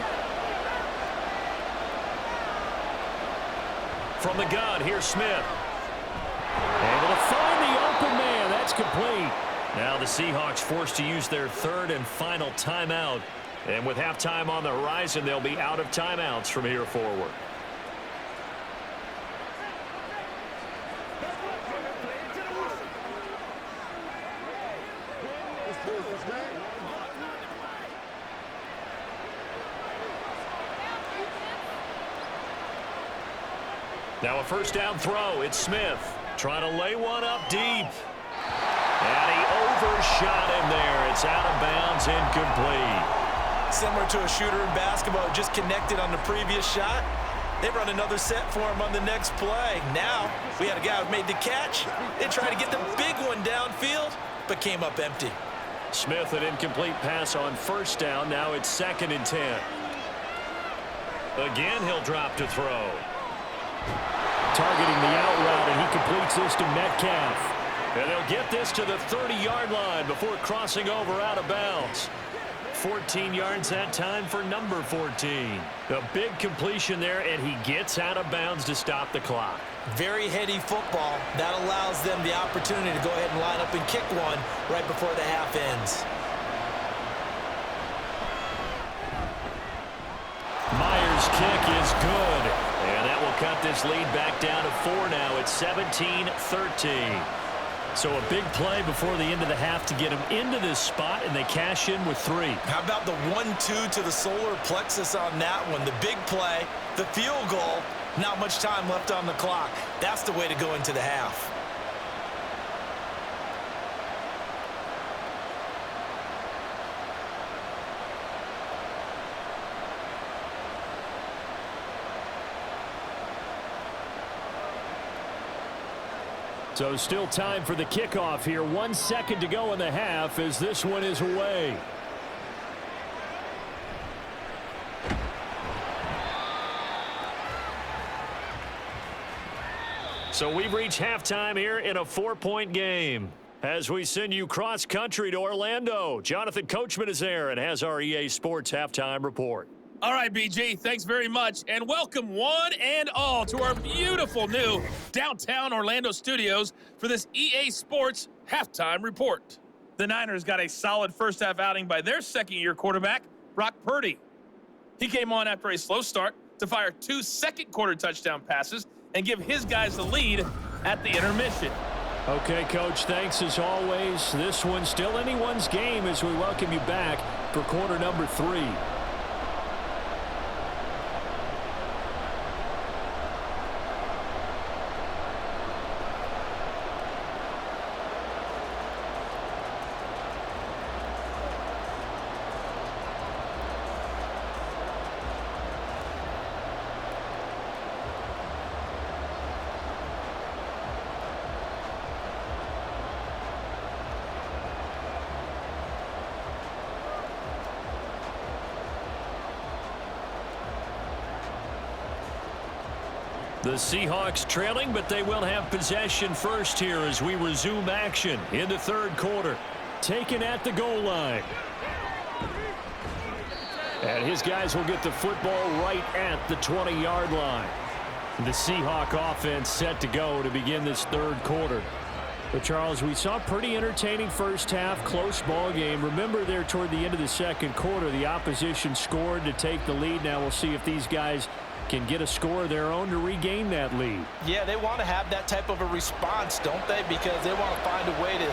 E: From the gun, here's Smith.
B: Able to find the open man. That's complete.
E: Now the Seahawks forced to use their 3rd and final timeout. And with halftime on the horizon, they'll be out of timeouts from here forward. Now a first down throw. It's Smith trying to lay one up deep. And he overshot him there. It's out of bounds, incomplete.
C: Similar to a shooter in basketball, just connected on the previous shot. They run another set for him on the next play. Now we had a guy who made the catch. They tried to get the big one downfield, but came up empty.
E: Smith, an incomplete pass on first down. Now it's 2nd and 10. Again, he'll drop to throw.
B: Targeting the out route, and he completes this to Metcalf.
E: And they'll get this to the 30-yard line before crossing over out of bounds. 14 yards that time for number 14. A big completion there, and he gets out of bounds to stop the clock.
C: Very heady football. That allows them the opportunity to go ahead and line up and kick one right before the half ends.
E: Myers' kick is good. And that will cut this lead back down to 4 now. It's 17-13. So a big play before the end of the half to get them into this spot, and they cash in with 3.
C: How about the 1-2 to the solar plexus on that one? The big play, the field goal, not much time left on the clock. That's the way to go into the half.
B: So still time for the kickoff here. 1 second to go in the half as this one is away.
E: So we've reached halftime here in a 4-point game. As we send you cross-country to Orlando, Jonathan Coachman is there and has our EA Sports halftime report.
F: All right, BG, thanks very much, and welcome one and all to our beautiful new downtown Orlando studios for this EA Sports halftime report. The Niners got a solid first-half outing by their second-year quarterback, Brock Purdy. He came on after a slow start to fire 2 second-quarter touchdown passes and give his guys the lead at the intermission.
B: Okay, Coach, thanks as always. This one's still anyone's game as we welcome you back for quarter number 3.
E: The Seahawks trailing, but they will have possession first here as we resume action in the third quarter.
B: Taken at the goal line. And his guys will get the football right at the 20-yard line. The Seahawk offense set to go to begin this third quarter. But, Charles, we saw a pretty entertaining first half, close ball game. Remember there toward the end of the second quarter, the opposition scored to take the lead. Now we'll see if these guys can get a score of their own to regain that lead.
C: Yeah, they want to have that type of a response, don't they? Because they want to find a way to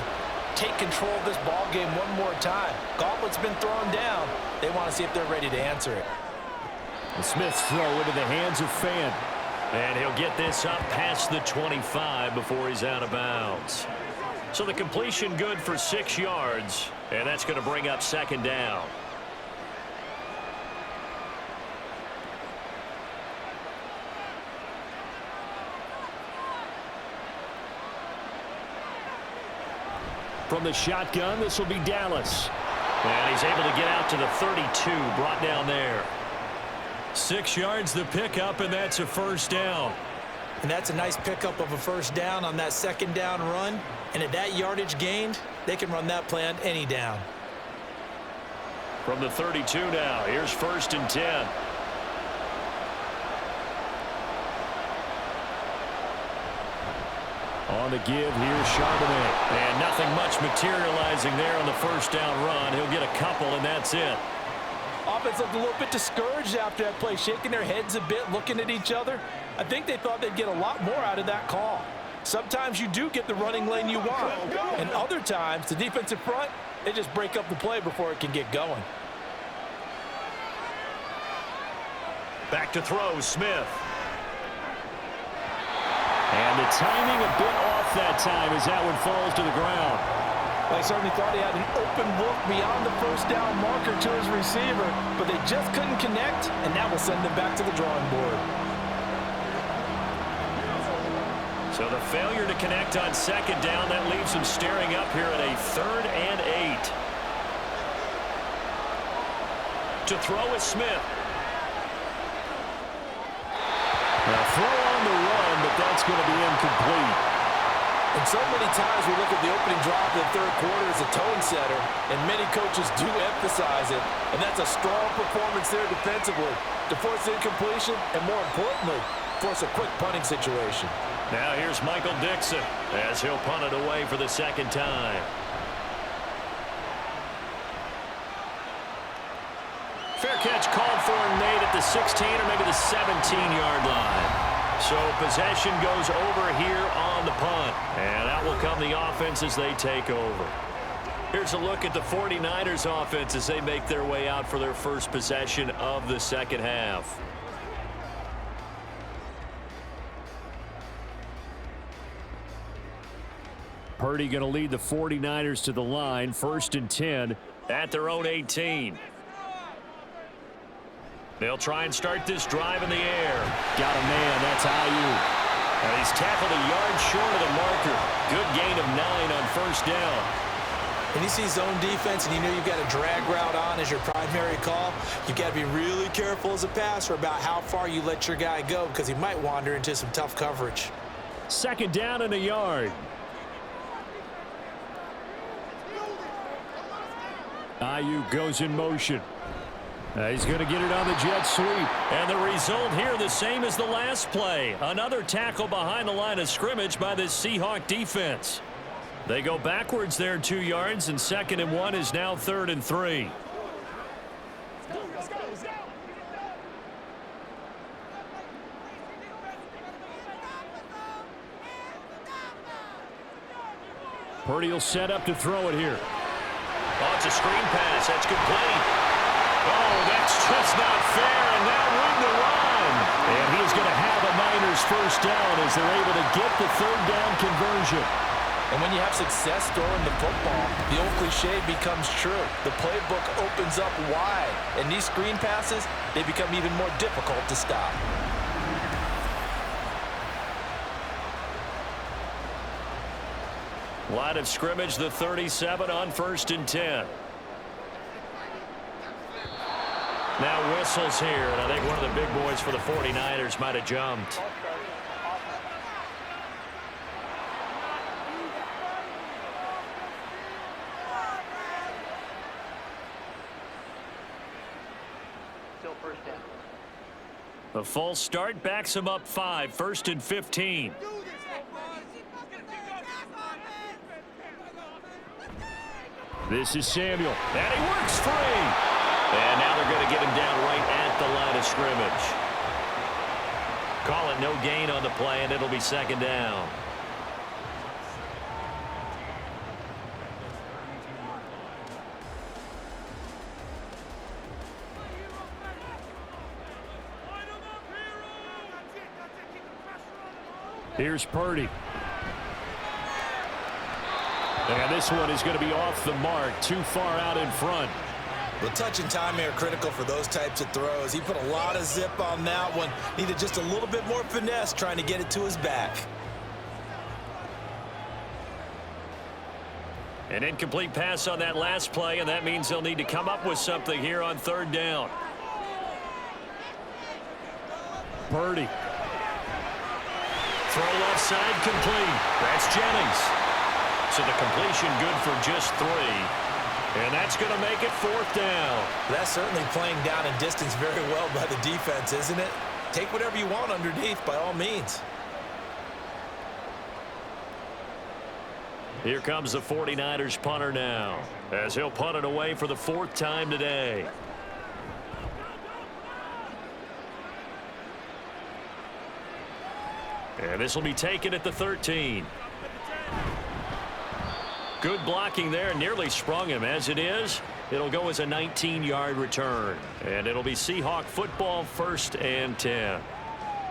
C: take control of this ball game one more time. Gauntlet's been thrown down. They want to see if they're ready to answer it.
B: The Smith's throw into the hands of Fan.
E: And he'll get this up past the 25 before he's out of bounds. So the completion good for 6 yards, and that's going to bring up second down.
B: From the shotgun, this will be Dallas.
E: And he's able to get out to the 32, brought down there. 6 yards the pickup, and that's a first down.
C: And that's a nice pickup of a first down on that second down run. And at that yardage gained, they can run that play on any down.
E: From the 32 now, here's 1st and 10.
B: On the give, here's Charbonnet.
E: And nothing much materializing there on the first down run. He'll get a couple, and that's it.
C: Offense looked a little bit discouraged after that play, shaking their heads a bit, looking at each other. I think they thought they'd get a lot more out of that call. Sometimes you do get the running lane you want, and other times the defensive front, they just break up the play before it can get going.
E: Back to throw, Smith.
B: And the timing a bit off that time as that one falls to the ground.
C: I certainly thought he had an open look beyond the first down marker to his receiver, but they just couldn't connect, and that will send them back to the drawing board.
E: So the failure to connect on second down, that leaves them staring up here at a 3rd and 8. To throw is Smith.
B: Now throw on the run, but that's going to be incomplete.
C: And so many times we look at the opening drive of the third quarter as a tone setter, and many coaches do emphasize it, and that's a strong performance there defensively to force incompletion and, more importantly, force a quick punting situation.
E: Now here's Michael Dixon as he'll punt it away for the second time. Fair catch called for and made at the 16 or maybe the 17-yard line. So possession goes over here on the punt. And out will come the offense as they take over. Here's a look at the 49ers offense as they make their way out for their first possession of the second half.
B: Purdy going to lead the 49ers to the line, 1st and 10.
E: At their own 18. They'll try and start this drive in the air.
B: Got a man, that's Ayuk.
E: And he's tackled a yard short of the marker. Good gain of 9 on first down.
C: When you see zone defense and you know you've got a drag route on as your primary call, you've got to be really careful as a passer about how far you let your guy go because he might wander into some tough coverage.
B: 2nd down and a yard. Ayuk goes in motion. He's going to get it on the jet sweep.
E: And the result here the same as the last play. Another tackle behind the line of scrimmage by this Seahawk defense. They go backwards there 2 yards, and 2nd and 1 is now 3rd and 3.
B: Purdy will set up to throw it here.
E: Oh, it's a screen pass. That's complete. Oh, that's just not fair, and that win the run.
B: And he's going to have a Niners first down as they're able to get the 3rd down conversion.
C: And when you have success throwing the football, the old cliche becomes true. The playbook opens up wide, and these screen passes, they become even more difficult to stop.
E: Line of scrimmage, the 37 on 1st and 10. Now whistles here, and I think one of the big boys for the 49ers might have jumped.
G: Still first down.
E: The false start backs him up 5, 1st and 15.
B: This is Samuel.
E: And he works free. And now they're going to get him down right at the line of scrimmage. Call it no gain on the play, and it'll be 2nd down.
B: Here's Purdy. And this one is going to be off the mark, too far out in front.
C: The touch and timing are critical for those types of throws. He put a lot of zip on that one. Needed just a little bit more finesse trying to get it to his back.
B: An incomplete pass on that last play, and that means they'll need to come up with something here on third down. Parity. Throw left side complete. That's Jennings. So the completion good for just 3. And that's going to make it fourth down.
C: That's certainly playing down in distance very well by the defense, isn't it? Take whatever you want underneath by all means.
B: Here comes the 49ers punter now, as he'll punt it away for the 4th time today. And this will be taken at the 13. Good blocking there, nearly sprung him. As it is, it'll go as a 19-yard return. And it'll be Seahawk football, 1st and 10.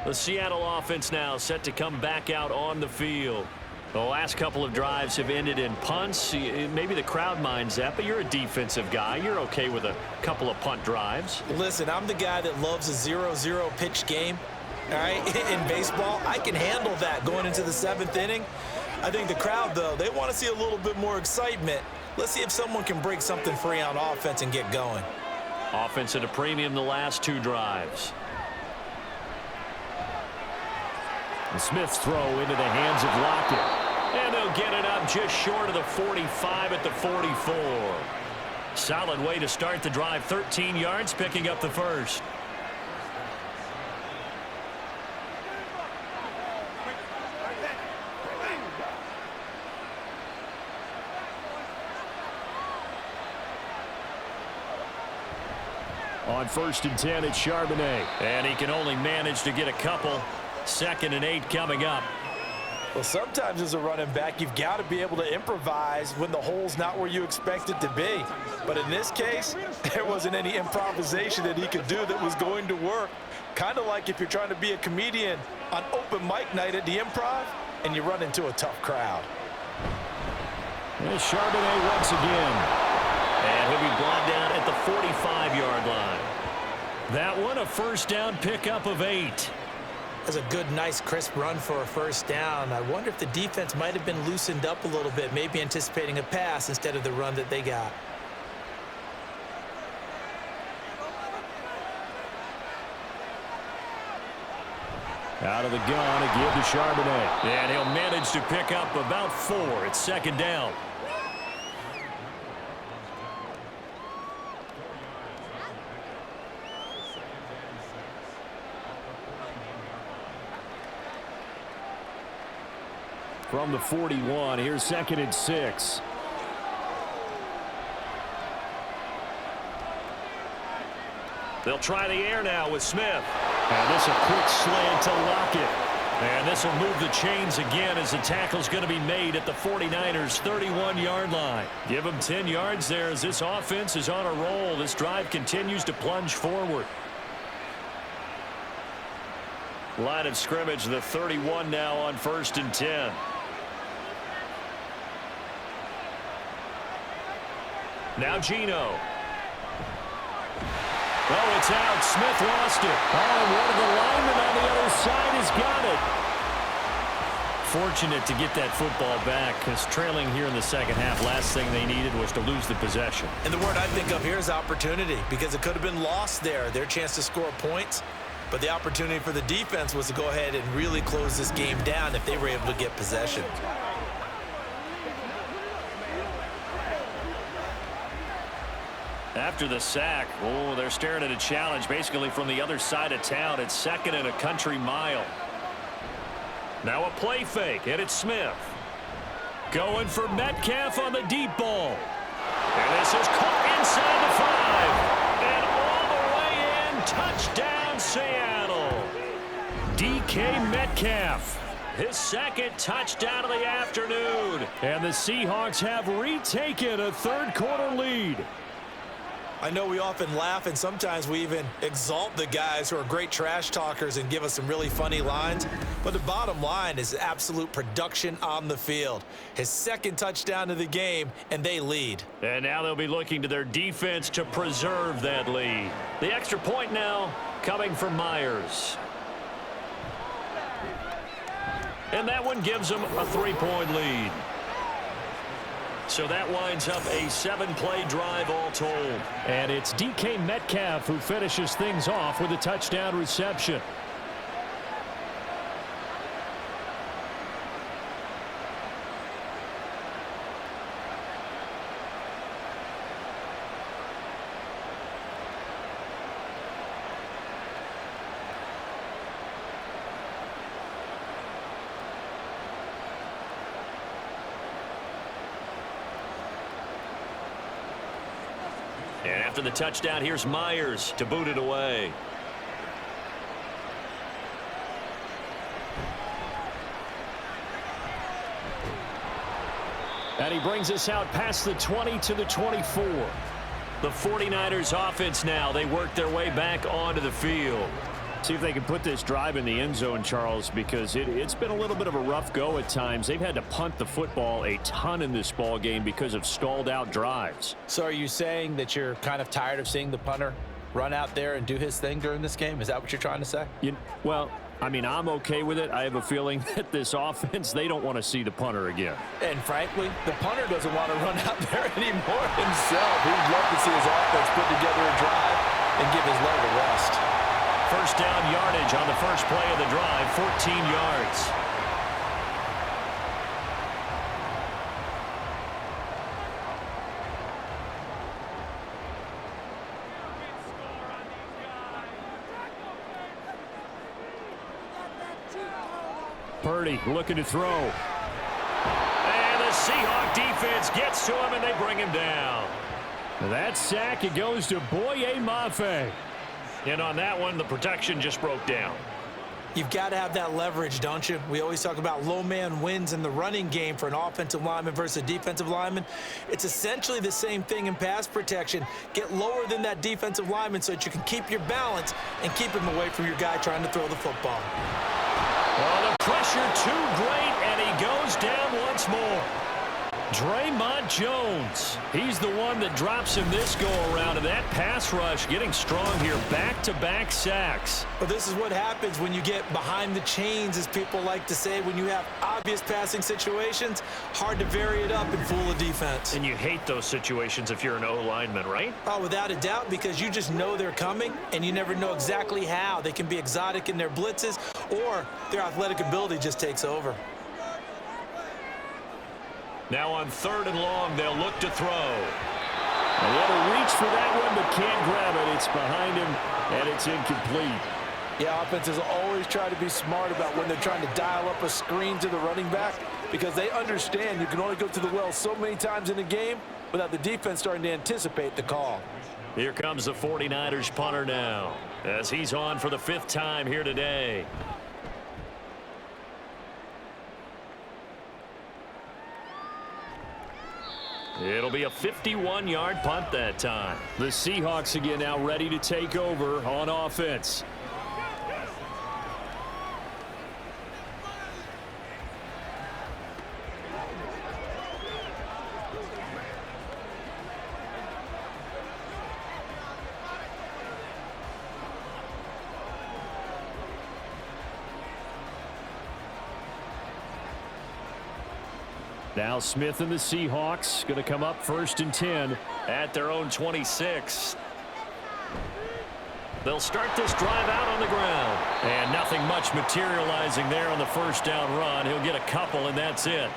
B: The Seattle offense now set to come back out on the field. The last couple of drives have ended in punts. Maybe the crowd minds that, but you're a defensive guy. You're okay with a couple of punt drives.
C: Listen, I'm the guy that loves a 0-0 pitch game. All right, in baseball, I can handle that going into the 7th inning. I think the crowd, though, they want to see a little bit more excitement. Let's see if someone can break something free on offense and get going.
B: Offense at a premium the last 2 drives. And Smith's throw into the hands of Lockett. And they'll get it up just short of the 45 at the 44. Solid way to start the drive. 13 yards, picking up the first. On 1st and 10, it's Charbonnet. And he can only manage to get a couple. 2nd and 8 coming up.
C: Well, sometimes as a running back, you've got to be able to improvise when the hole's not where you expect it to be. But in this case, there wasn't any improvisation that he could do that was going to work. Kind of like if you're trying to be a comedian on open mic night at the Improv and you run into a tough crowd.
B: There's Charbonnet once again. And he'll be brought down at the 45-yard line. That one, a 1st down pickup of 8.
C: That's a good, nice, crisp run for a 1st down. I wonder if the defense might have been loosened up a little bit, maybe anticipating a pass instead of the run that they got.
B: Out of the gun, a give to Charbonnet. And he'll manage to pick up about 4. It's 2nd down. From the 41, here's 2nd and 6. They'll try the air now with Smith. And this a quick slant to Lockett. And this will move the chains again as the tackle's going to be made at the 49ers' 31-yard line. Give them 10 yards there as this offense is on a roll. This drive continues to plunge forward. Line of scrimmage, the 31 now on 1st and 10. Now Geno. Oh, it's out. Smith lost it. Oh, and one of the linemen on the other side has got it. Fortunate to get that football back, because trailing here in the 2nd half, last thing they needed was to lose the possession.
C: And the word I think of here is opportunity, because it could have been lost there. Their chance to score points, but the opportunity for the defense was to go ahead and really close this game down if they were able to get possession.
B: After the sack, oh, they're staring at a challenge basically from the other side of town. It's 2nd and a country mile. Now a play fake, and it's Smith. Going for Metcalf on the deep ball. And this is caught inside the 5. And all the way in, touchdown Seattle. DK Metcalf. His 2nd touchdown of the afternoon. And the Seahawks have retaken a 3rd quarter lead.
C: I know we often laugh, and sometimes we even exalt the guys who are great trash talkers and give us some really funny lines. But the bottom line is absolute production on the field. His 2nd touchdown of the game, and they lead.
B: And now they'll be looking to their defense to preserve that lead. The extra point now coming from Myers. And that one gives them a 3-point lead.
E: So that winds up a 7-play drive all told.
B: And it's DK Metcalf who finishes things off with a touchdown reception.
E: And after the touchdown, here's Myers to boot it away.
B: And he brings us out past the 20 to the 24.
E: The 49ers offense now. They work their way back onto the field.
B: See if they can put this drive in the end zone, Charles, because it's been a little bit of a rough go at times. They've had to punt the football a ton in this ball game because of stalled out drives.
C: So are you saying that you're kind of tired of seeing the punter run out there and do his thing during this game? Is that what you're trying to say?
B: Well, I mean, I'm okay with it. I have a feeling that this offense, they don't want to see the punter again.
C: And frankly, the punter doesn't want to run out there anymore himself. He'd love to see his offense put together a drive and give his leg a rest.
E: First down yardage on the first play of the drive, 14 yards.
B: Parity looking to throw.
E: And the Seahawks defense gets to him, and they bring him down.
B: That sack, it goes to Boye Mafe.
E: And on that one, the protection just broke down.
C: You've got to have that leverage, don't you? We always talk about low man wins in the running game for an offensive lineman versus a defensive lineman. It's essentially the same thing in pass protection. Get lower than that defensive lineman so that you can keep your balance and keep him away from your guy trying to throw the football.
E: Oh, the pressure too great, and he goes down once more.
B: Draymond Jones, he's the one that drops him this go-around, and that pass rush getting strong here, back-to-back sacks.
C: Well, this is what happens when you get behind the chains, as people like to say, when you have obvious passing situations, hard to vary it up and fool a defense.
E: And you hate those situations if you're an O-lineman, right?
C: Oh, without a doubt, because you just know they're coming, and you never know exactly how. They can be exotic in their blitzes, or their athletic ability just takes over.
E: Now on 3rd and long, they'll look to throw.
B: And he had to reach for that one, but can't grab it. It's behind him, and it's incomplete.
C: Yeah, offenses always try to be smart about when they're trying to dial up a screen to the running back, because they understand you can only go to the well so many times in a game without the defense starting to anticipate the call.
E: Here comes the 49ers punter now, as he's on for the 5th time here today. It'll be a 51-yard punt that time.
B: The Seahawks again now ready to take over on offense. Now Smith and the Seahawks going to come up 1st and 10
E: at their own 26. They'll start this drive out on the ground. And nothing much materializing there on the first down run. He'll get a couple, and that's it.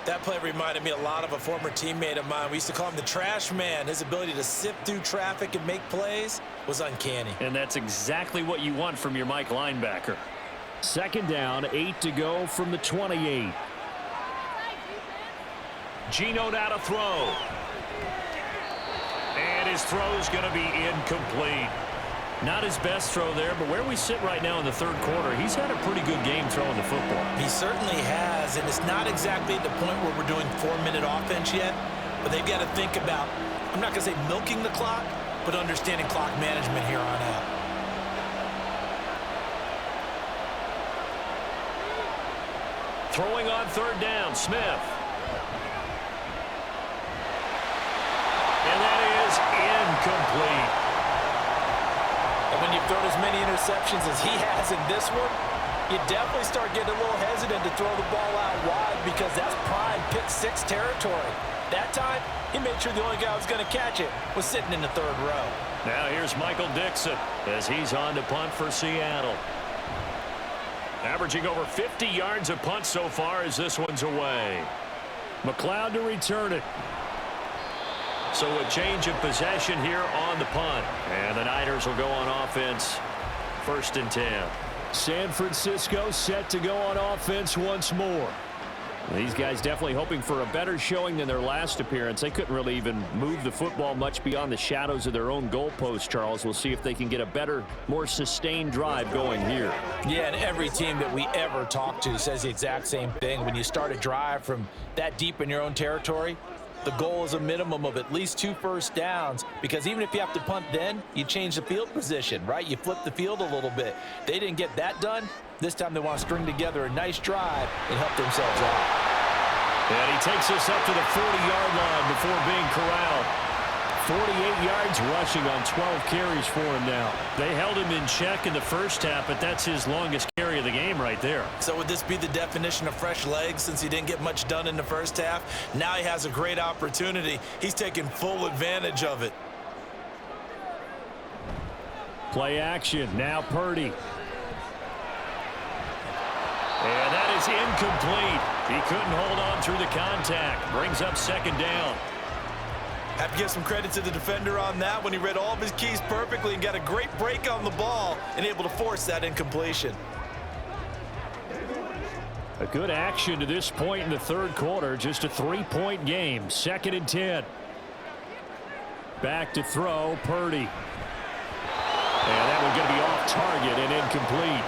C: That play reminded me a lot of a former teammate of mine. We used to call him the trash man. His ability to sift through traffic and make plays was uncanny.
E: And that's exactly what you want from your Mike linebacker.
B: 2nd down, 8 to go from the 28.
E: Geno now to throw. And his throw's going to be incomplete. Not his best throw there, but where we sit right now in the 3rd quarter, he's had a pretty good game throwing the football.
C: He certainly has, and it's not exactly at the point where we're doing 4-minute offense yet, but they've got to think about, I'm not going to say milking the clock, but understanding clock management here on out.
E: Throwing on 3rd down, Smith. And that is incomplete.
C: And when you've thrown as many interceptions as he has in this one, you definitely start getting a little hesitant to throw the ball out wide, because that's prime pick 6 territory. That time, he made sure the only guy who was going to catch it was sitting in the third row.
E: Now here's Michael Dixon as he's on to punt for Seattle. Averaging over 50 yards a punt so far as this one's away.
B: McLeod to return it.
E: So a change of possession here on the punt. And the Niners will go on offense. 1st and 10.
B: San Francisco set to go on offense once more. These guys definitely hoping for a better showing than their last appearance. They couldn't really even move the football much beyond the shadows of their own goalpost, Charles. We'll see if they can get a better, more sustained drive going here.
C: Yeah, and every team that we ever talk to says the exact same thing. When you start a drive from that deep in your own territory, the goal is a minimum of at least 2 first downs, because even if you have to punt then, you change the field position, right? You flip the field a little bit. They didn't get that done. This time they want to string together a nice drive and help themselves out.
E: And he takes us up to the 40-yard line before being corralled.
B: 48 yards rushing on 12 carries for him now.
E: They held him in check in the first half, but that's his longest carry of the game right there.
C: So would this be the definition of fresh legs since he didn't get much done in the first half? Now he has a great opportunity. He's taking full advantage of it.
B: Play action. Now Purdy.
E: And that is incomplete. He couldn't hold on through the contact. Brings up 2nd down.
C: Have to give some credit to the defender on that when he read all of his keys perfectly and got a great break on the ball and able to force that incompletion.
B: A good action to this point in the 3rd quarter. Just a 3-point game. 2nd and 10. Back to throw, Purdy. And that one going to be off target and incomplete.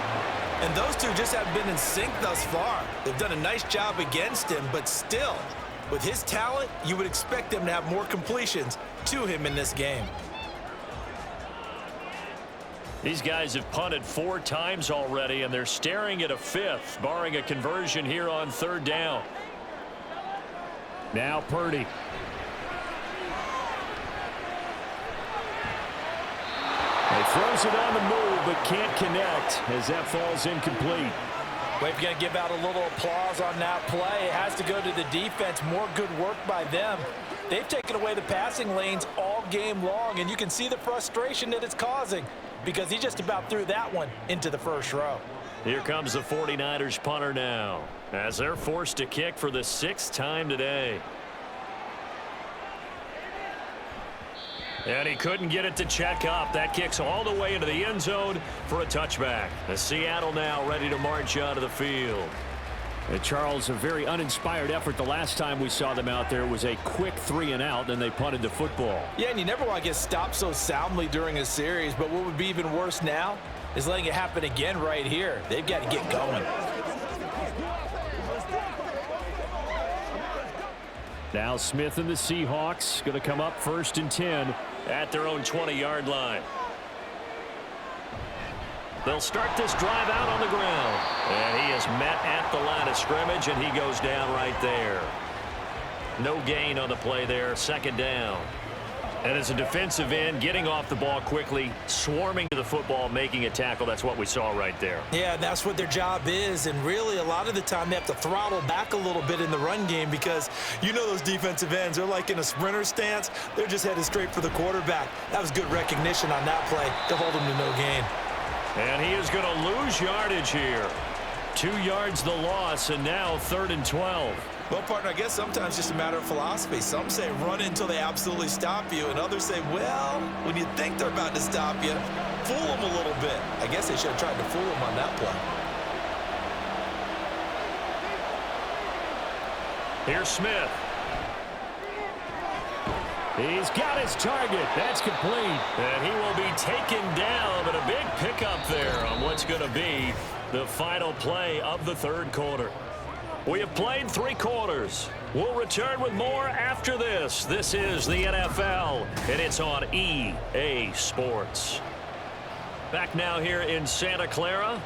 C: And those two just haven't been in sync thus far. They've done a nice job against him, but still, with his talent, you would expect them to have more completions to him in this game.
E: These guys have punted 4 times already, and they're staring at a 5th, barring a conversion here on 3rd down.
B: Now Purdy. He throws it on the move, but can't connect as that falls incomplete.
C: Well, if you're going to give out a little applause on that play, it has to go to the defense. More good work by them. They've taken away the passing lanes all game long, and you can see the frustration that it's causing because he just about threw that one into the 1st row.
E: Here comes the 49ers punter now as they're forced to kick for the 6th time today. And he couldn't get it to check up. That kicks all the way into the end zone for a touchback. The Seattle now ready to march out of the field.
B: And Charles, a very uninspired effort the last time we saw them out there was a quick 3 and out, then they punted the football.
C: Yeah, and you never want to get stopped so soundly during a series, but what would be even worse now is letting it happen again right here. They've got to get going.
B: Now Smith and the Seahawks going to come up 1st and 10
E: at their own 20-yard line. They'll start this drive out on the ground. And he is met at the line of scrimmage, and he goes down right there. No gain on the play there. 2nd down. And as a defensive end, getting off the ball quickly, swarming to the football, making a tackle, that's what we saw right there.
C: Yeah, that's what their job is, and really a lot of the time they have to throttle back a little bit in the run game because you know those defensive ends, they're like in a sprinter stance. They're just headed straight for the quarterback. That was good recognition on that play to hold him to no gain.
E: And he is going to lose yardage here. 2 yards the loss, and now 3rd and 12.
C: Well, partner, I guess sometimes it's just a matter of philosophy. Some say run until they absolutely stop you, and others say, well, when you think they're about to stop you, fool them a little bit. I guess they should have tried to fool them on that
E: play. Here's Smith.
B: He's got his target. That's complete.
E: And he will be taken down, but a big pickup there on what's going to be the final play of the 3rd quarter. We have played 3 quarters. We'll return with more after this. This is the NFL, and it's on EA Sports. Back now here in Santa Clara.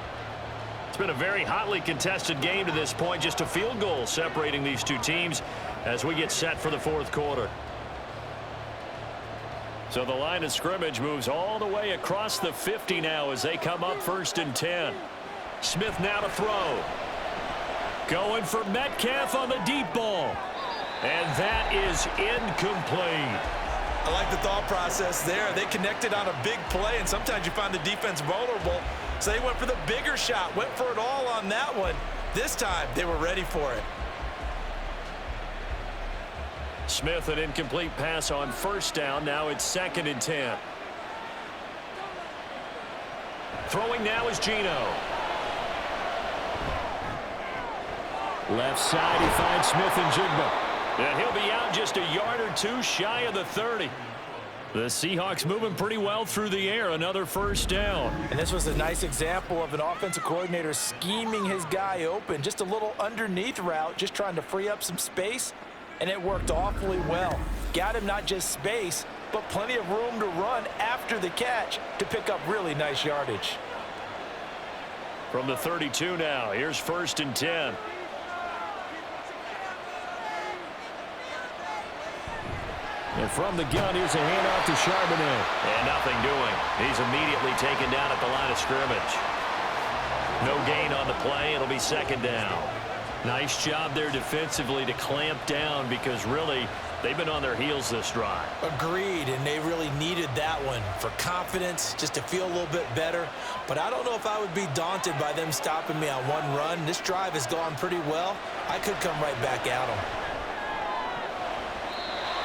E: It's been a very hotly contested game to this point. Just a field goal separating these 2 teams as we get set for the 4th quarter. So the line of scrimmage moves all the way across the 50 now as they come up 1st and 10. Smith now to throw. Going for Metcalf on the deep ball. And that is incomplete.
C: I like the thought process there. They connected on a big play, and sometimes you find the defense vulnerable. So they went for the bigger shot, went for it all on that one. This time, they were ready for it.
B: Smith, an incomplete pass on first down. Now it's 2nd and 10. Throwing now is Geno. Left side, he finds Smith and Jigba. And he'll be out just a yard or two shy of the 30. The Seahawks moving pretty well through the air. Another first down.
C: And this was a nice example of an offensive coordinator scheming his guy open. Just a little underneath route, just trying to free up some space. And it worked awfully well. Got him not just space, but plenty of room to run after the catch to pick up really nice yardage.
B: From the 32 now, here's 1st and 10. And from the gun, here's a handoff to Charbonnet.
E: And nothing doing. He's immediately taken down at the line of scrimmage. No gain on the play. It'll be 2nd down.
B: Nice job there defensively to clamp down because really they've been on their heels this drive.
C: Agreed, and they really needed that one for confidence, just to feel a little bit better. But I don't know if I would be daunted by them stopping me on one run. This drive has gone pretty well. I could come right back at them.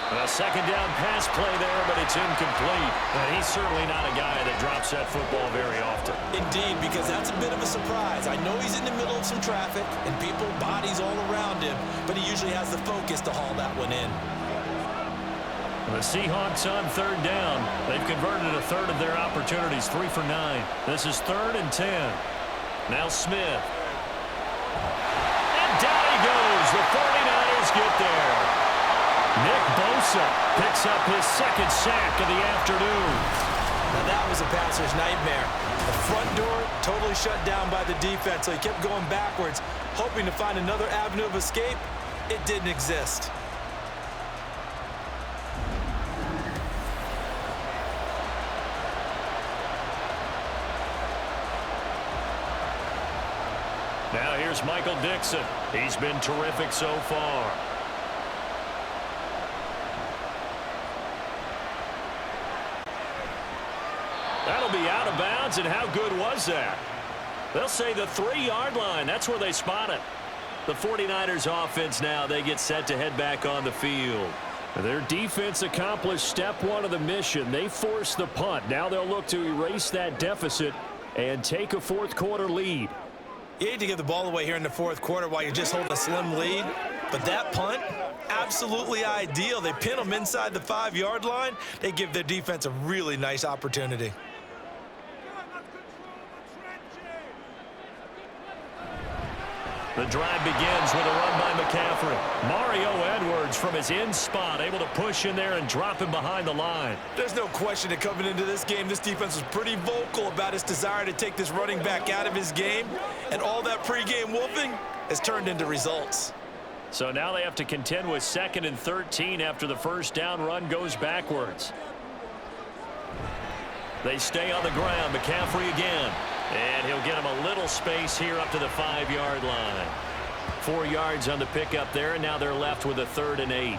B: A 2nd down pass play there, but it's incomplete. And he's certainly not a guy that drops that football very often.
C: Indeed, because that's a bit of a surprise. I know he's in the middle of some traffic and people, bodies all around him, but he usually has the focus to haul that one in.
B: The Seahawks on 3rd down. They've converted a third of their opportunities, 3 for 9. This is 3rd and 10. Now Smith. And down he goes. The 49ers get there. Nick Bosa picks up his 2nd sack of the afternoon.
C: Now that was a passer's nightmare. The front door totally shut down by the defense, so he kept going backwards, hoping to find another avenue of escape. It didn't exist.
B: Now here's Michael Dixon. He's been terrific so far. That'll be out of bounds, and how good was that? They'll say the 3-yard line. That's where they spot it. The 49ers offense now, they get set to head back on the field. Their defense accomplished step 1 of the mission. They forced the punt. Now they'll look to erase that deficit and take a 4th quarter lead.
C: You hate to give the ball away here in the 4th quarter while you're just holding a slim lead, but that punt, absolutely ideal. They pin them inside the 5-yard line. They give their defense a really nice opportunity.
B: The drive begins with a run by McCaffrey. Mario Edwards from his in spot, able to push in there and drop him behind the line.
C: There's no question that coming into this game, this defense was pretty vocal about its desire to take this running back out of his game, and all that pregame wolfing has turned into results.
B: So now they have to contend with 2nd and 13 after the first down run goes backwards. They stay on the ground. McCaffrey again. And he'll get him a little space here up to the 5-yard line. 4 yards on the pickup there, and now they're left with a 3rd and 8.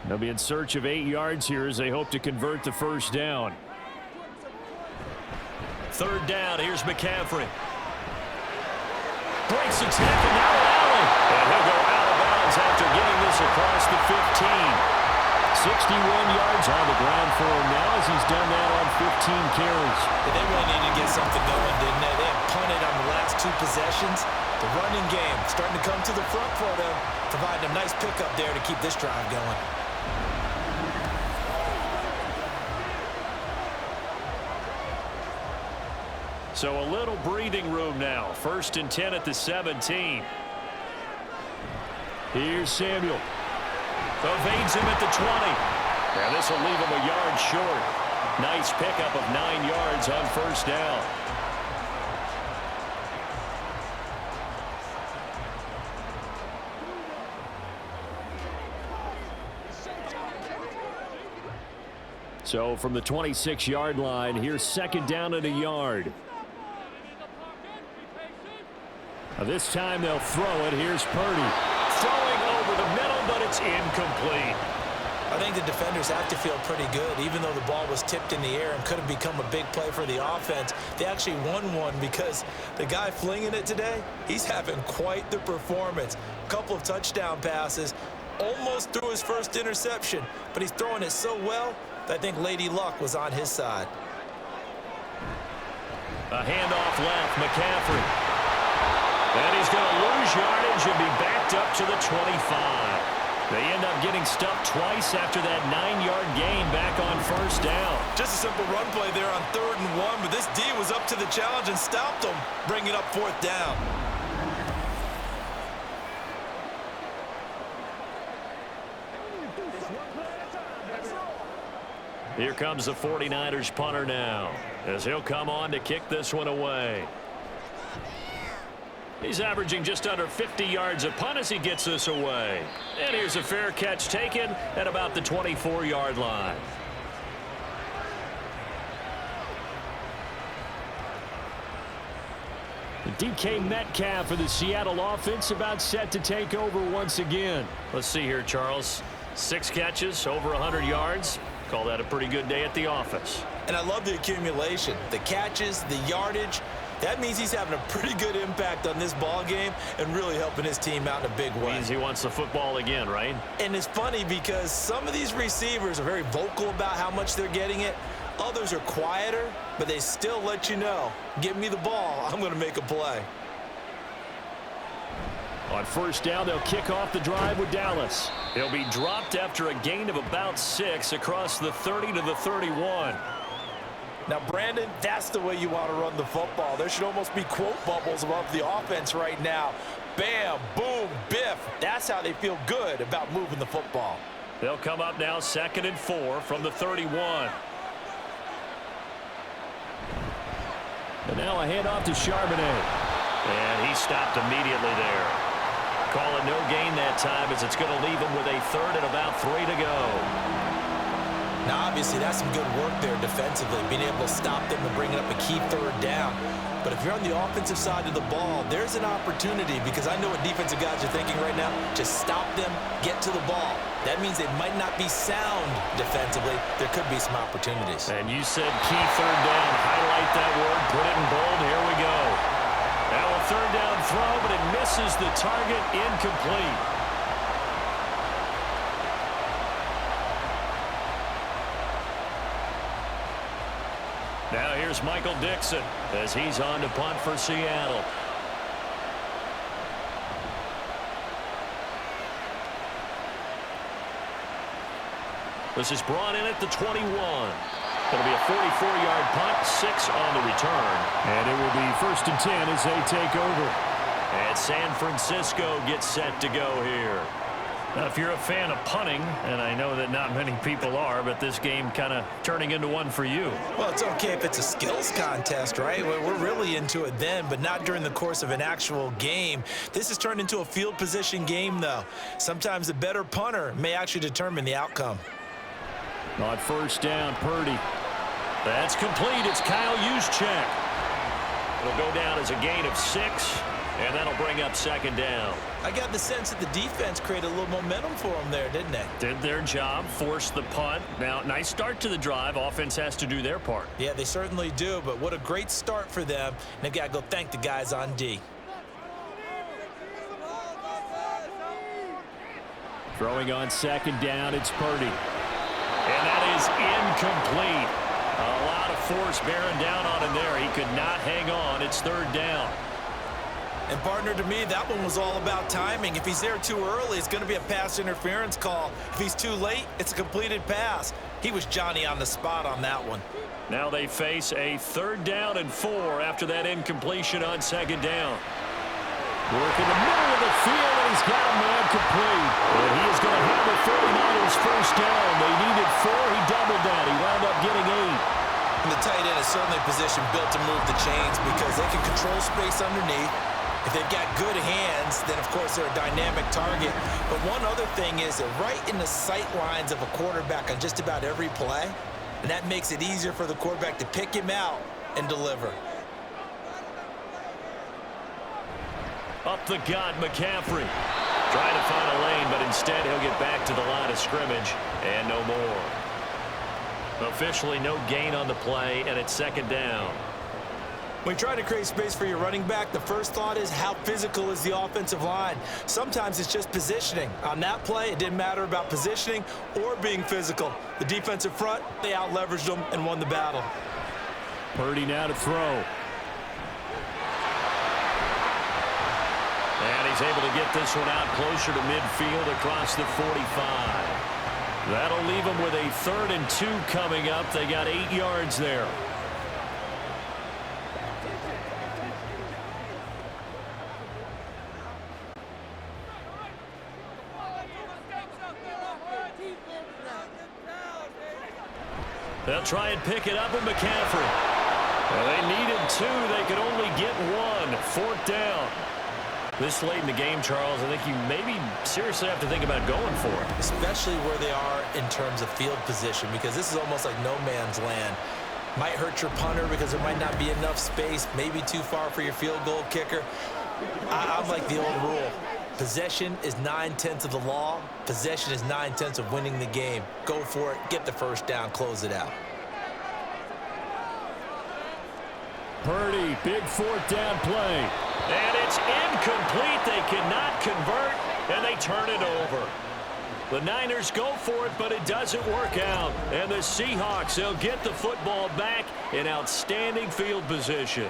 B: They'll be in search of 8 yards here as they hope to convert the first down. 3rd down, here's McCaffrey. Breaks the tackle, now an alley. And he'll go out of bounds after getting this across the 15. 61 yards on the ground for him now as he's done that on 15 carries.
C: They really needed to get something going, didn't they? They had punted on the last 2 possessions. The running game starting to come to the front for them, providing a nice pickup there to keep this drive going.
B: So a little breathing room now. 1st and 10 at the 17. Here's Samuel. Evades him at the 20. And this will leave him a yard short. Nice pickup of 9 yards on first down. So from the 26-yard line, here's second down and a yard. Now this time they'll throw it. Here's Purdy.
E: Throwing over the middle, but it's incomplete.
C: I think the defenders have to feel pretty good. Even though the ball was tipped in the air and could have become a big play for the offense, they actually won one because the guy flinging it today, he's having quite the performance. A couple of touchdown passes, almost threw his first interception, but he's throwing it so well that I think Lady Luck was on his side.
E: A handoff left, McCaffrey. And he's going to lose yardage and be backed up to the 25. They end up getting stuffed twice after that 9-yard gain back on first down.
C: Just a simple run play there on 3rd and 1, but this D was up to the challenge and stopped them, bringing up 4th down.
E: Here comes the 49ers punter now, as he'll come on to kick this one away. He's averaging just under 50 yards a punt as he gets this away. And here's a fair catch taken at about the 24-yard line.
B: DK Metcalf for the Seattle offense about set to take over once again.
E: Let's see here, Charles. 6 catches, over 100 yards. Call that a pretty good day at the office.
C: And I love the accumulation, the catches, the yardage. That means he's having a pretty good impact on this ball game and really helping his team out in a big way.
E: Means he wants the football again, right?
C: And it's funny because some of these receivers are very vocal about how much they're getting it. Others are quieter, but they still let you know, give me the ball, I'm going to make a play.
B: On first down, they'll kick off the drive with Dallas.
E: He'll be dropped after a gain of about 6 across the 30 to the 31.
C: Now, Brandon, that's the way you want to run the football. There should almost be quote bubbles above the offense right now. Bam, boom, biff. That's how they feel good about moving the football.
E: They'll come up now 2nd and 4 from the 31.
B: And now a handoff to Charbonnet.
E: And he stopped immediately there. Call it no gain that time as it's going to leave him with a 3rd and about 3 to go.
C: Now, obviously, that's some good work there defensively, being able to stop them and bringing up a key 3rd down. But if you're on the offensive side of the ball, there's an opportunity because I know what defensive guys are thinking right now. Just stop them, get to the ball. That means they might not be sound defensively. There could be some opportunities.
E: And you said key 3rd down. Highlight that word. Put it in bold. Here we go. Now a 3rd down throw, but it misses the target. Incomplete. Now here's Michael Dixon as he's on to punt for Seattle. This is brought in at the 21. It'll be a 44-yard punt, 6 on the return.
B: And it will be 1st and 10 as they take over.
E: And San Francisco gets set to go here. Now, if you're a fan of punting, and I know that not many people are, but this game kind of turning into one for you.
C: Well, it's okay if it's a skills contest, right? We're really into it then, but not during the course of an actual game. This has turned into a field position game, though. Sometimes the better punter may actually determine the outcome.
B: On first down, Purdy.
E: That's complete. It's Kyle Juszczyk. It'll go down as a gain of 6, and that'll bring up 2nd down.
C: I got the sense that the defense created a little momentum for them there, didn't they?
E: Did their job, forced the punt. Now, nice start to the drive. Offense has to do their part.
C: Yeah, they certainly do, but what a great start for them. And they've got to go thank the guys on D.
B: Throwing on 2nd down, it's Purdy.
E: And that is incomplete. A lot of force bearing down on him there. He could not hang on. It's 3rd down.
C: And, partner, to me, that one was all about timing. If he's there too early, it's going to be a pass interference call. If he's too late, it's a completed pass. He was Johnny on the spot on that one.
E: Now they face a 3rd down and 4 after that incompletion on 2nd down.
B: Work in the middle of the field, and he's got a man complete. And he is going to have the 49ers first down. They needed 4. He doubled that. He wound up getting 8.
C: And the tight end is certainly a position built to move the chains because they can control space underneath. If they've got good hands, then, of course, they're a dynamic target. But one other thing is that right in the sight lines of a quarterback on just about every play, and that makes it easier for the quarterback to pick him out and deliver.
E: Up the gut, McCaffrey. Trying to find a lane, but instead he'll get back to the line of scrimmage and no more. Officially no gain on the play, and it's second down.
C: When you're trying to create space for your running back, the first thought is how physical is the offensive line. Sometimes it's just positioning. On that play, it didn't matter about positioning or being physical. The defensive front, they out-leveraged them and won the battle.
B: Purdy now to throw.
E: And he's able to get this one out closer to midfield across the 45. That'll leave them with a 3rd and 2 coming up. They got 8 yards there. They'll try and pick it up with McCaffrey. Well, they needed 2. They could only get 1. 4th down. This late in the game, Charles, I think you maybe seriously have to think about going for it.
C: Especially where they are in terms of field position, because this is almost like no man's land. Might hurt your punter because there might not be enough space, maybe too far for your field goal kicker. I'm like the old rule. Possession is 9/10 of the law. Possession is 9/10 of winning the game. Go for it, get the first down, close it out.
B: Purdy, big 4th down play.
E: And it's incomplete. They cannot convert, and they turn it over. The Niners go for it, but it doesn't work out. And the Seahawks, they'll get the football back in outstanding field position.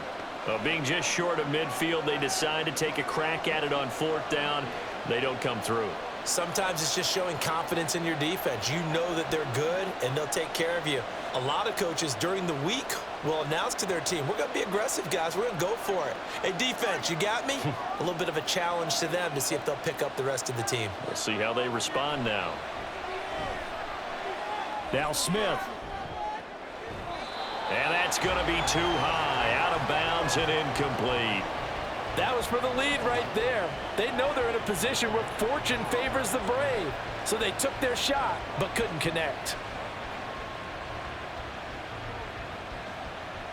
E: Being just short of midfield, they decide to take a crack at it on 4th down. They don't come through.
C: Sometimes it's just showing confidence in your defense. You know that they're good, and they'll take care of you. A lot of coaches during the week will announce to their team, we're going to be aggressive, guys. We're going to go for it. Hey, defense, you got me? A little bit of a challenge to them to see if they'll pick up the rest of the team.
E: We'll see how they respond now.
B: Now Smith.
E: And that's going to be too high. Out of bounds and incomplete.
C: That was for the lead right there. They know they're in a position where fortune favors the brave. So they took their shot, but couldn't connect.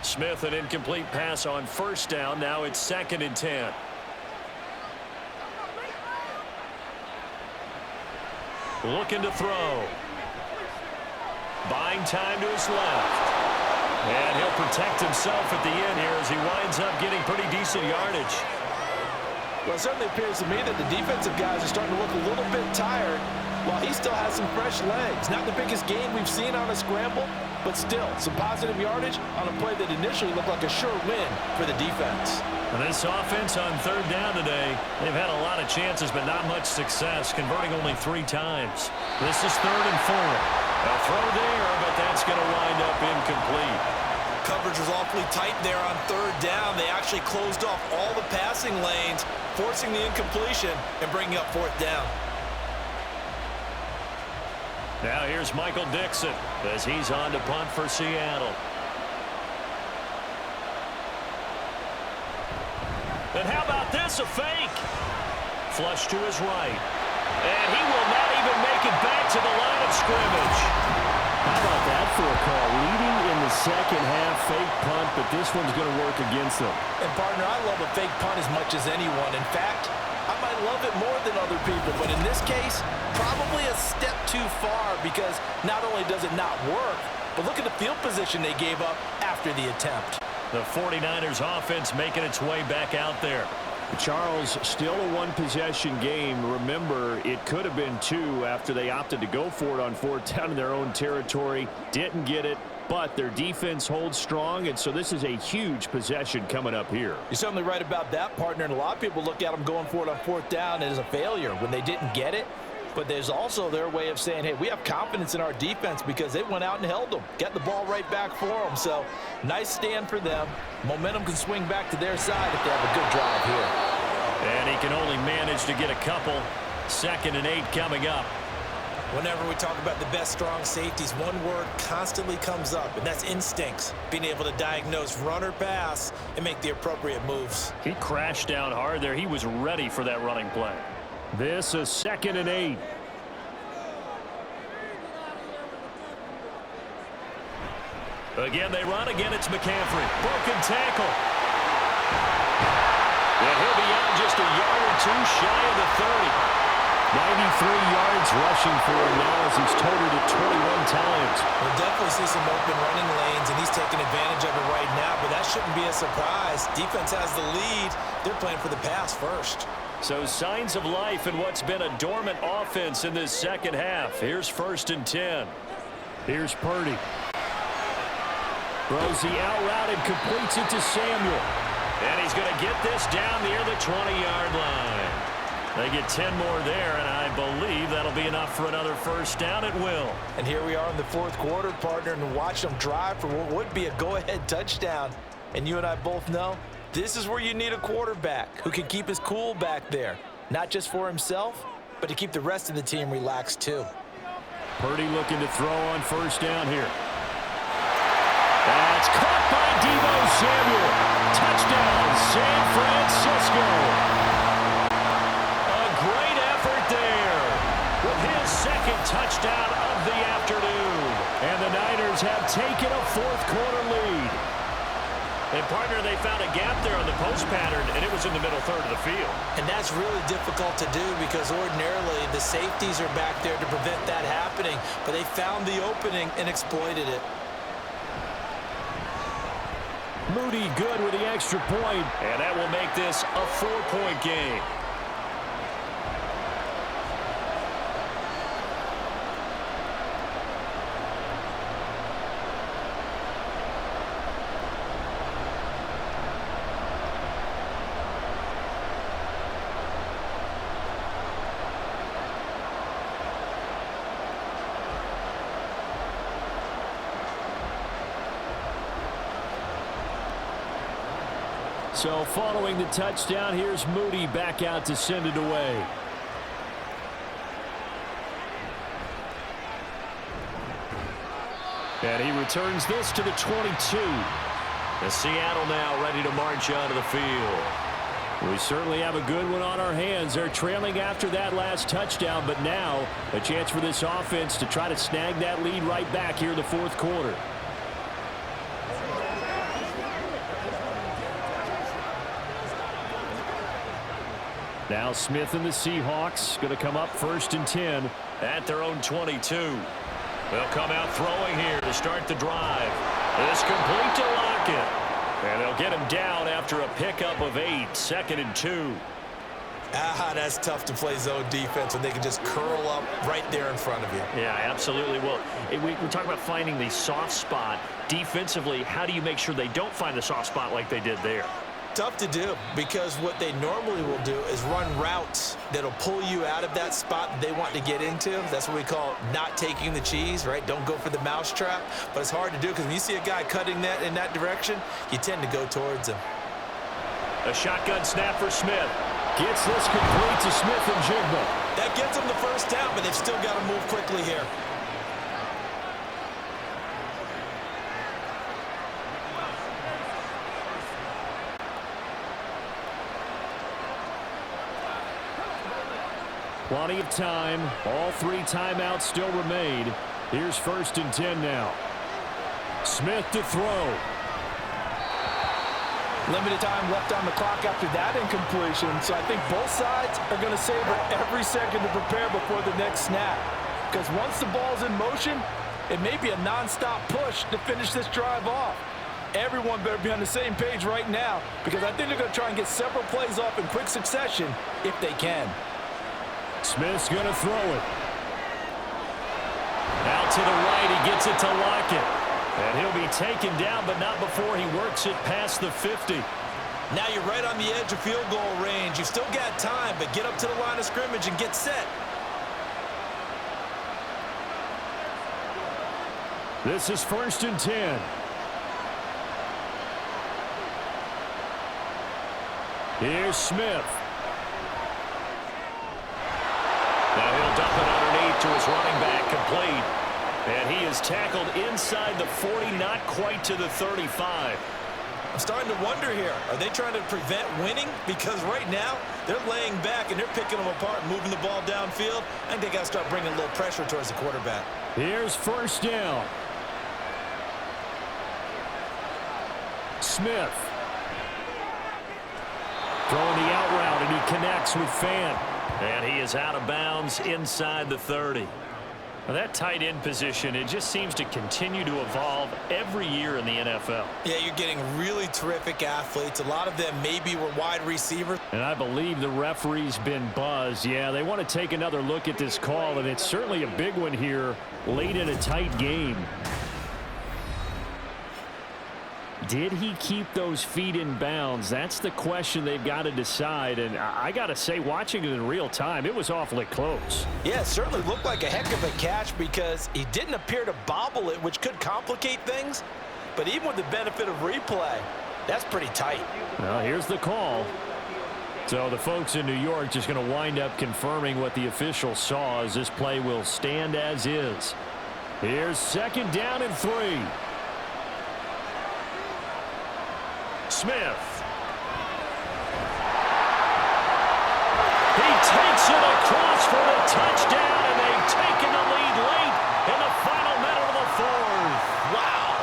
E: Smith, an incomplete pass on 1st down. Now it's 2nd and 10. Looking to throw. Buying time to his left. And he'll protect himself at the end here as he winds up getting pretty decent yardage.
C: Well, it certainly appears to me that the defensive guys are starting to look a little bit tired while he still has some fresh legs. Not the biggest gain we've seen on a scramble, but still some positive yardage on a play that initially looked like a sure win for the defense.
E: And this offense on 3rd down today, they've had a lot of chances but not much success, converting only 3 times. This is 3rd and 4. A throw there, but that's going to wind up incomplete.
C: Coverage was awfully tight there on 3rd down. They actually closed off all the passing lanes, forcing the incompletion and bringing up 4th down.
E: Now here's Michael Dixon as he's on to punt for Seattle. And how about this, a fake? Flush to his right. And he will not even make it back to the line of scrimmage.
B: How about that for a call? Leading in the 2nd half, fake punt, but this one's going to work against them.
C: And, partner, I love a fake punt as much as anyone. In fact, I might love it more than other people, but in this case, probably a step too far because not only does it not work, but look at the field position they gave up after the attempt.
E: The 49ers offense making its way back out there.
B: Charles, still a 1-possession game. Remember, it could have been 2 after they opted to go for it on 4th down in their own territory. Didn't get it, but their defense holds strong, and so this is a huge possession coming up here.
C: You're certainly right about that, partner, and a lot of people look at them going for it on 4th down as a failure when they didn't get it. But there's also their way of saying, hey, we have confidence in our defense because they went out and held them, got the ball right back for them. So nice stand for them. Momentum can swing back to their side if they have a good drive here.
E: And he can only manage to get a couple. 2nd and 8 coming up.
C: Whenever we talk about the best strong safeties, one word constantly comes up, and that's instincts. Being able to diagnose run or pass and make the appropriate moves.
E: He crashed down hard there. He was ready for that running play.
B: This is 2nd and 8.
E: Again, they run. Again, it's McCaffrey. Broken tackle. And he'll be out just a yard or two shy of the 30.
B: 93 yards rushing for him now as he's totaled it 21 times.
C: We'll definitely see some open running lanes, and he's taking advantage of it right now, but that shouldn't be a surprise. Defense has the lead. They're playing for the pass first.
E: So signs of life in what's been a dormant offense in this second half. Here's 1st and 10.
B: Here's Purdy. Throws the out route and completes it to Samuel.
E: And he's going to get this down near the 20-yard line. They get 10 more there, and I believe that'll be enough for another first down. It will.
C: And here we are in the 4th quarter, partner, and watch them drive for what would be a go-ahead touchdown. And you and I both know this is where you need a quarterback who can keep his cool back there, not just for himself, but to keep the rest of the team relaxed too.
B: Purdy looking to throw on 1st down here. That's caught by Deebo Samuel. Touchdown, San Francisco.
E: Great effort there with his 2nd touchdown of the afternoon.
B: And the Niners have taken a 4th quarter lead.
E: And, partner, they found a gap there on the post pattern, and it was in the middle third of the field.
C: And that's really difficult to do because ordinarily the safeties are back there to prevent that happening. But they found the opening and exploited it.
B: Moody good with the extra point.
E: And that will make this a 4-point game.
B: So following the touchdown, here's Moody back out to send it away. And he returns this to the 22.
E: And Seattle now ready to march onto the field.
B: We certainly have a good one on our hands. They're trailing after that last touchdown, but now a chance for this offense to try to snag that lead right back here in the 4th quarter. Now Smith and the Seahawks going to come up 1st and 10.
E: At their own 22. They'll come out throwing here to start the drive. It's complete to Lockett. And they'll get him down after a pickup of 8. 2nd and 2.
C: That's tough to play zone defense when they can just curl up right there in front of you.
E: Yeah, absolutely. Well, we talk about finding the soft spot. Defensively, how do you make sure they don't find the soft spot like they did there?
C: Tough to do because what they normally will do is run routes that'll pull you out of that spot that they want to get into. That's what we call not taking the cheese, right? Don't go for the mousetrap. But it's hard to do because when you see a guy cutting that in that direction, you tend to go towards him.
E: A shotgun snap for Smith.
B: Gets this complete to Smith and Jigba.
C: That gets them the first down, but they've still got to move quickly here.
B: Plenty of time. All 3 timeouts still remain. Here's 1st and 10 now. Smith to throw.
H: Limited time left on the clock after that incompletion, so I think both sides are going to savor every second to prepare before the next snap. Because once the ball's in motion, it may be a nonstop push to finish this drive off. Everyone better be on the same page right now because I think they're going to try and get several plays off in quick succession if they can.
B: Smith's going to throw it.
E: Out to the right, he gets it to Lockett. And he'll be taken down, but not before he works it past the 50.
C: Now you're right on the edge of field goal range. You've still got time, but get up to the line of scrimmage and get set.
B: This is 1st and 10. Here's Smith.
E: Now he'll dump it underneath to his running back, complete. And he is tackled inside the 40, not quite to the 35.
C: I'm starting to wonder here, are they trying to prevent winning? Because right now, they're laying back and they're picking them apart, moving the ball downfield. I think they got to start bringing a little pressure towards the quarterback.
B: Here's 1st down. Smith. Throwing the out route, and he connects with Fan.
E: And he is out of bounds inside the 30. Now that tight end position, it just seems to continue to evolve every year in the NFL.
C: Yeah, you're getting really terrific athletes. A lot of them maybe were wide receivers.
B: And I believe the referee's been buzzed. Yeah, they want to take another look at this call, and it's certainly a big one here late in a tight game. Did he keep those feet in bounds? That's the question they've got to decide. And I got to say, watching it in real time, it was awfully close.
C: Yeah, it certainly looked like a heck of a catch because he didn't appear to bobble it, which could complicate things. But even with the benefit of replay, that's pretty tight.
B: Well, here's the call. So the folks in New York just going to wind up confirming what the official saw, as this play will stand as is. Here's 2nd down and 3.
E: Smith. He takes it across for the touchdown, and they've taken the lead late in the final minute of the 4th.
C: Wow.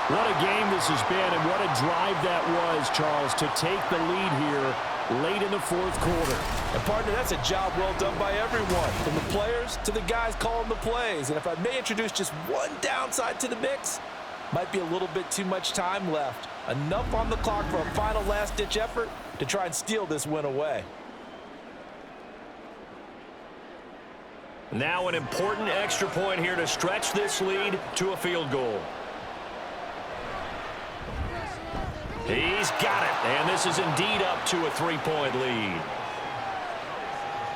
B: What a game this has been, and what a drive that was, Charles, to take the lead here late in the 4th quarter.
H: And, partner, that's a job well done by everyone, from the players to the guys calling the plays. And if I may introduce just one downside to the mix, might be a little bit too much time left. Enough on the clock for a final last-ditch effort to try and steal this win away.
E: Now an important extra point here to stretch this lead to a field goal. He's got it, and this is indeed up to a 3-point lead.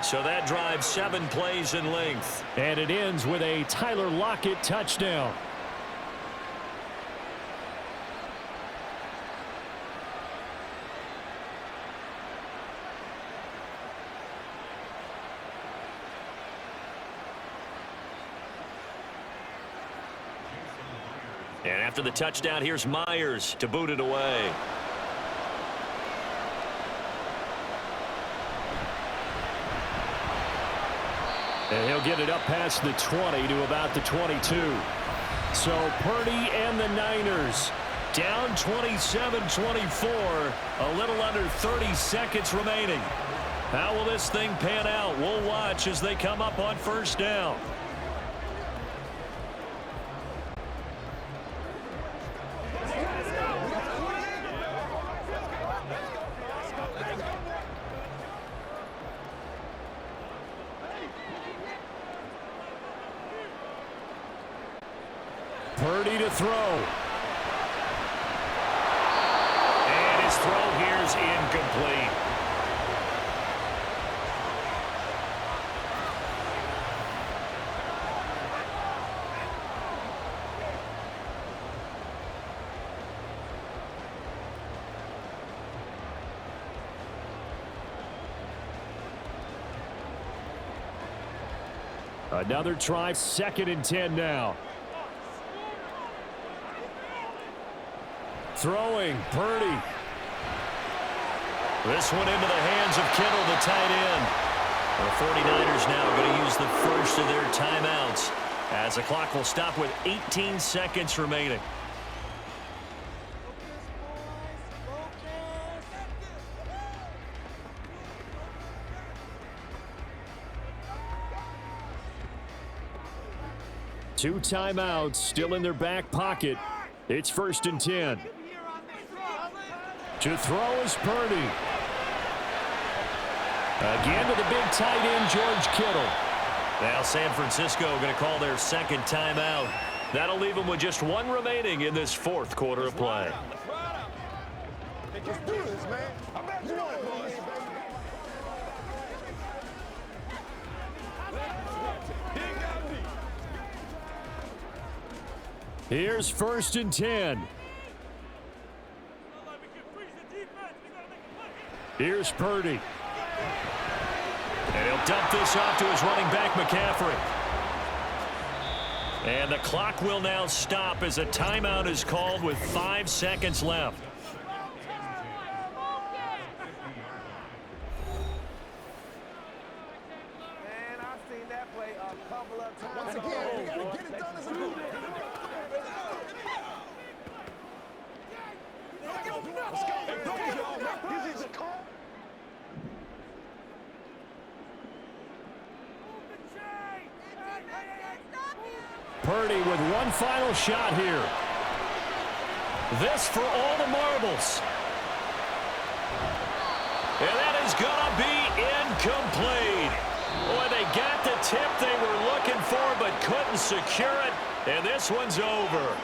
E: So that drives 7 plays in length.
B: And it ends with a Tyler Lockett touchdown.
E: And after the touchdown, here's Myers to boot it away.
B: And he'll get it up past the 20 to about the 22. So Purdy and the Niners down 27-24, a little under 30 seconds remaining. How will this thing pan out? We'll watch as they come up on 1st down. Purdy to throw.
E: And his throw here is incomplete.
B: Another try, 2nd and 10 now. Throwing, Purdy.
E: This one into the hands of Kittle, the tight end. The 49ers now going to use the first of their timeouts as the clock will stop with 18 seconds remaining.
B: Two timeouts still in their back pocket. It's 1st and 10. To throw is Purdy. Again to the big tight end, George Kittle.
E: Now San Francisco going to call their 2nd timeout. That'll leave them with just 1 remaining in this 4th quarter of play.
D: Let's do this, man. I'm at you, boys.
B: Here's 1st and 10. Here's Purdy.
E: And he'll dump this off to his running back, McCaffrey. And the clock will now stop as a timeout is called with 5 seconds left.
D: Man, I've seen that play a couple of times. Once again, we got to get it done as a group. This is a call.
B: Purdy with one final shot here.
E: This for all the marbles. And that is going to be incomplete. Boy, they got the tip they were looking for but couldn't secure it. And this one's over.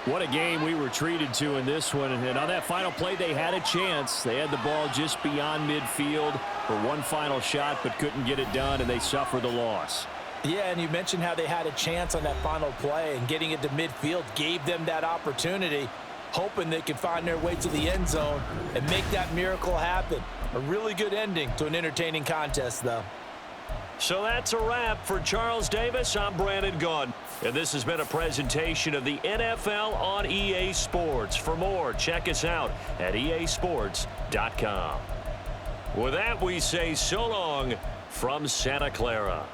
B: What a game we were treated to in this one. And on that final play, they had a chance. They had the ball just beyond midfield for one final shot but couldn't get it done, and they suffered the loss.
C: Yeah, and you mentioned how they had a chance on that final play, and getting it to midfield gave them that opportunity, hoping they could find their way to the end zone and make that miracle happen. A really good ending to an entertaining contest, though.
E: So that's a wrap for Charles Davis. I'm Brandon Gunn, and this has been a presentation of the NFL on EA Sports. For more, check us out at easports.com. With that, we say so long from Santa Clara.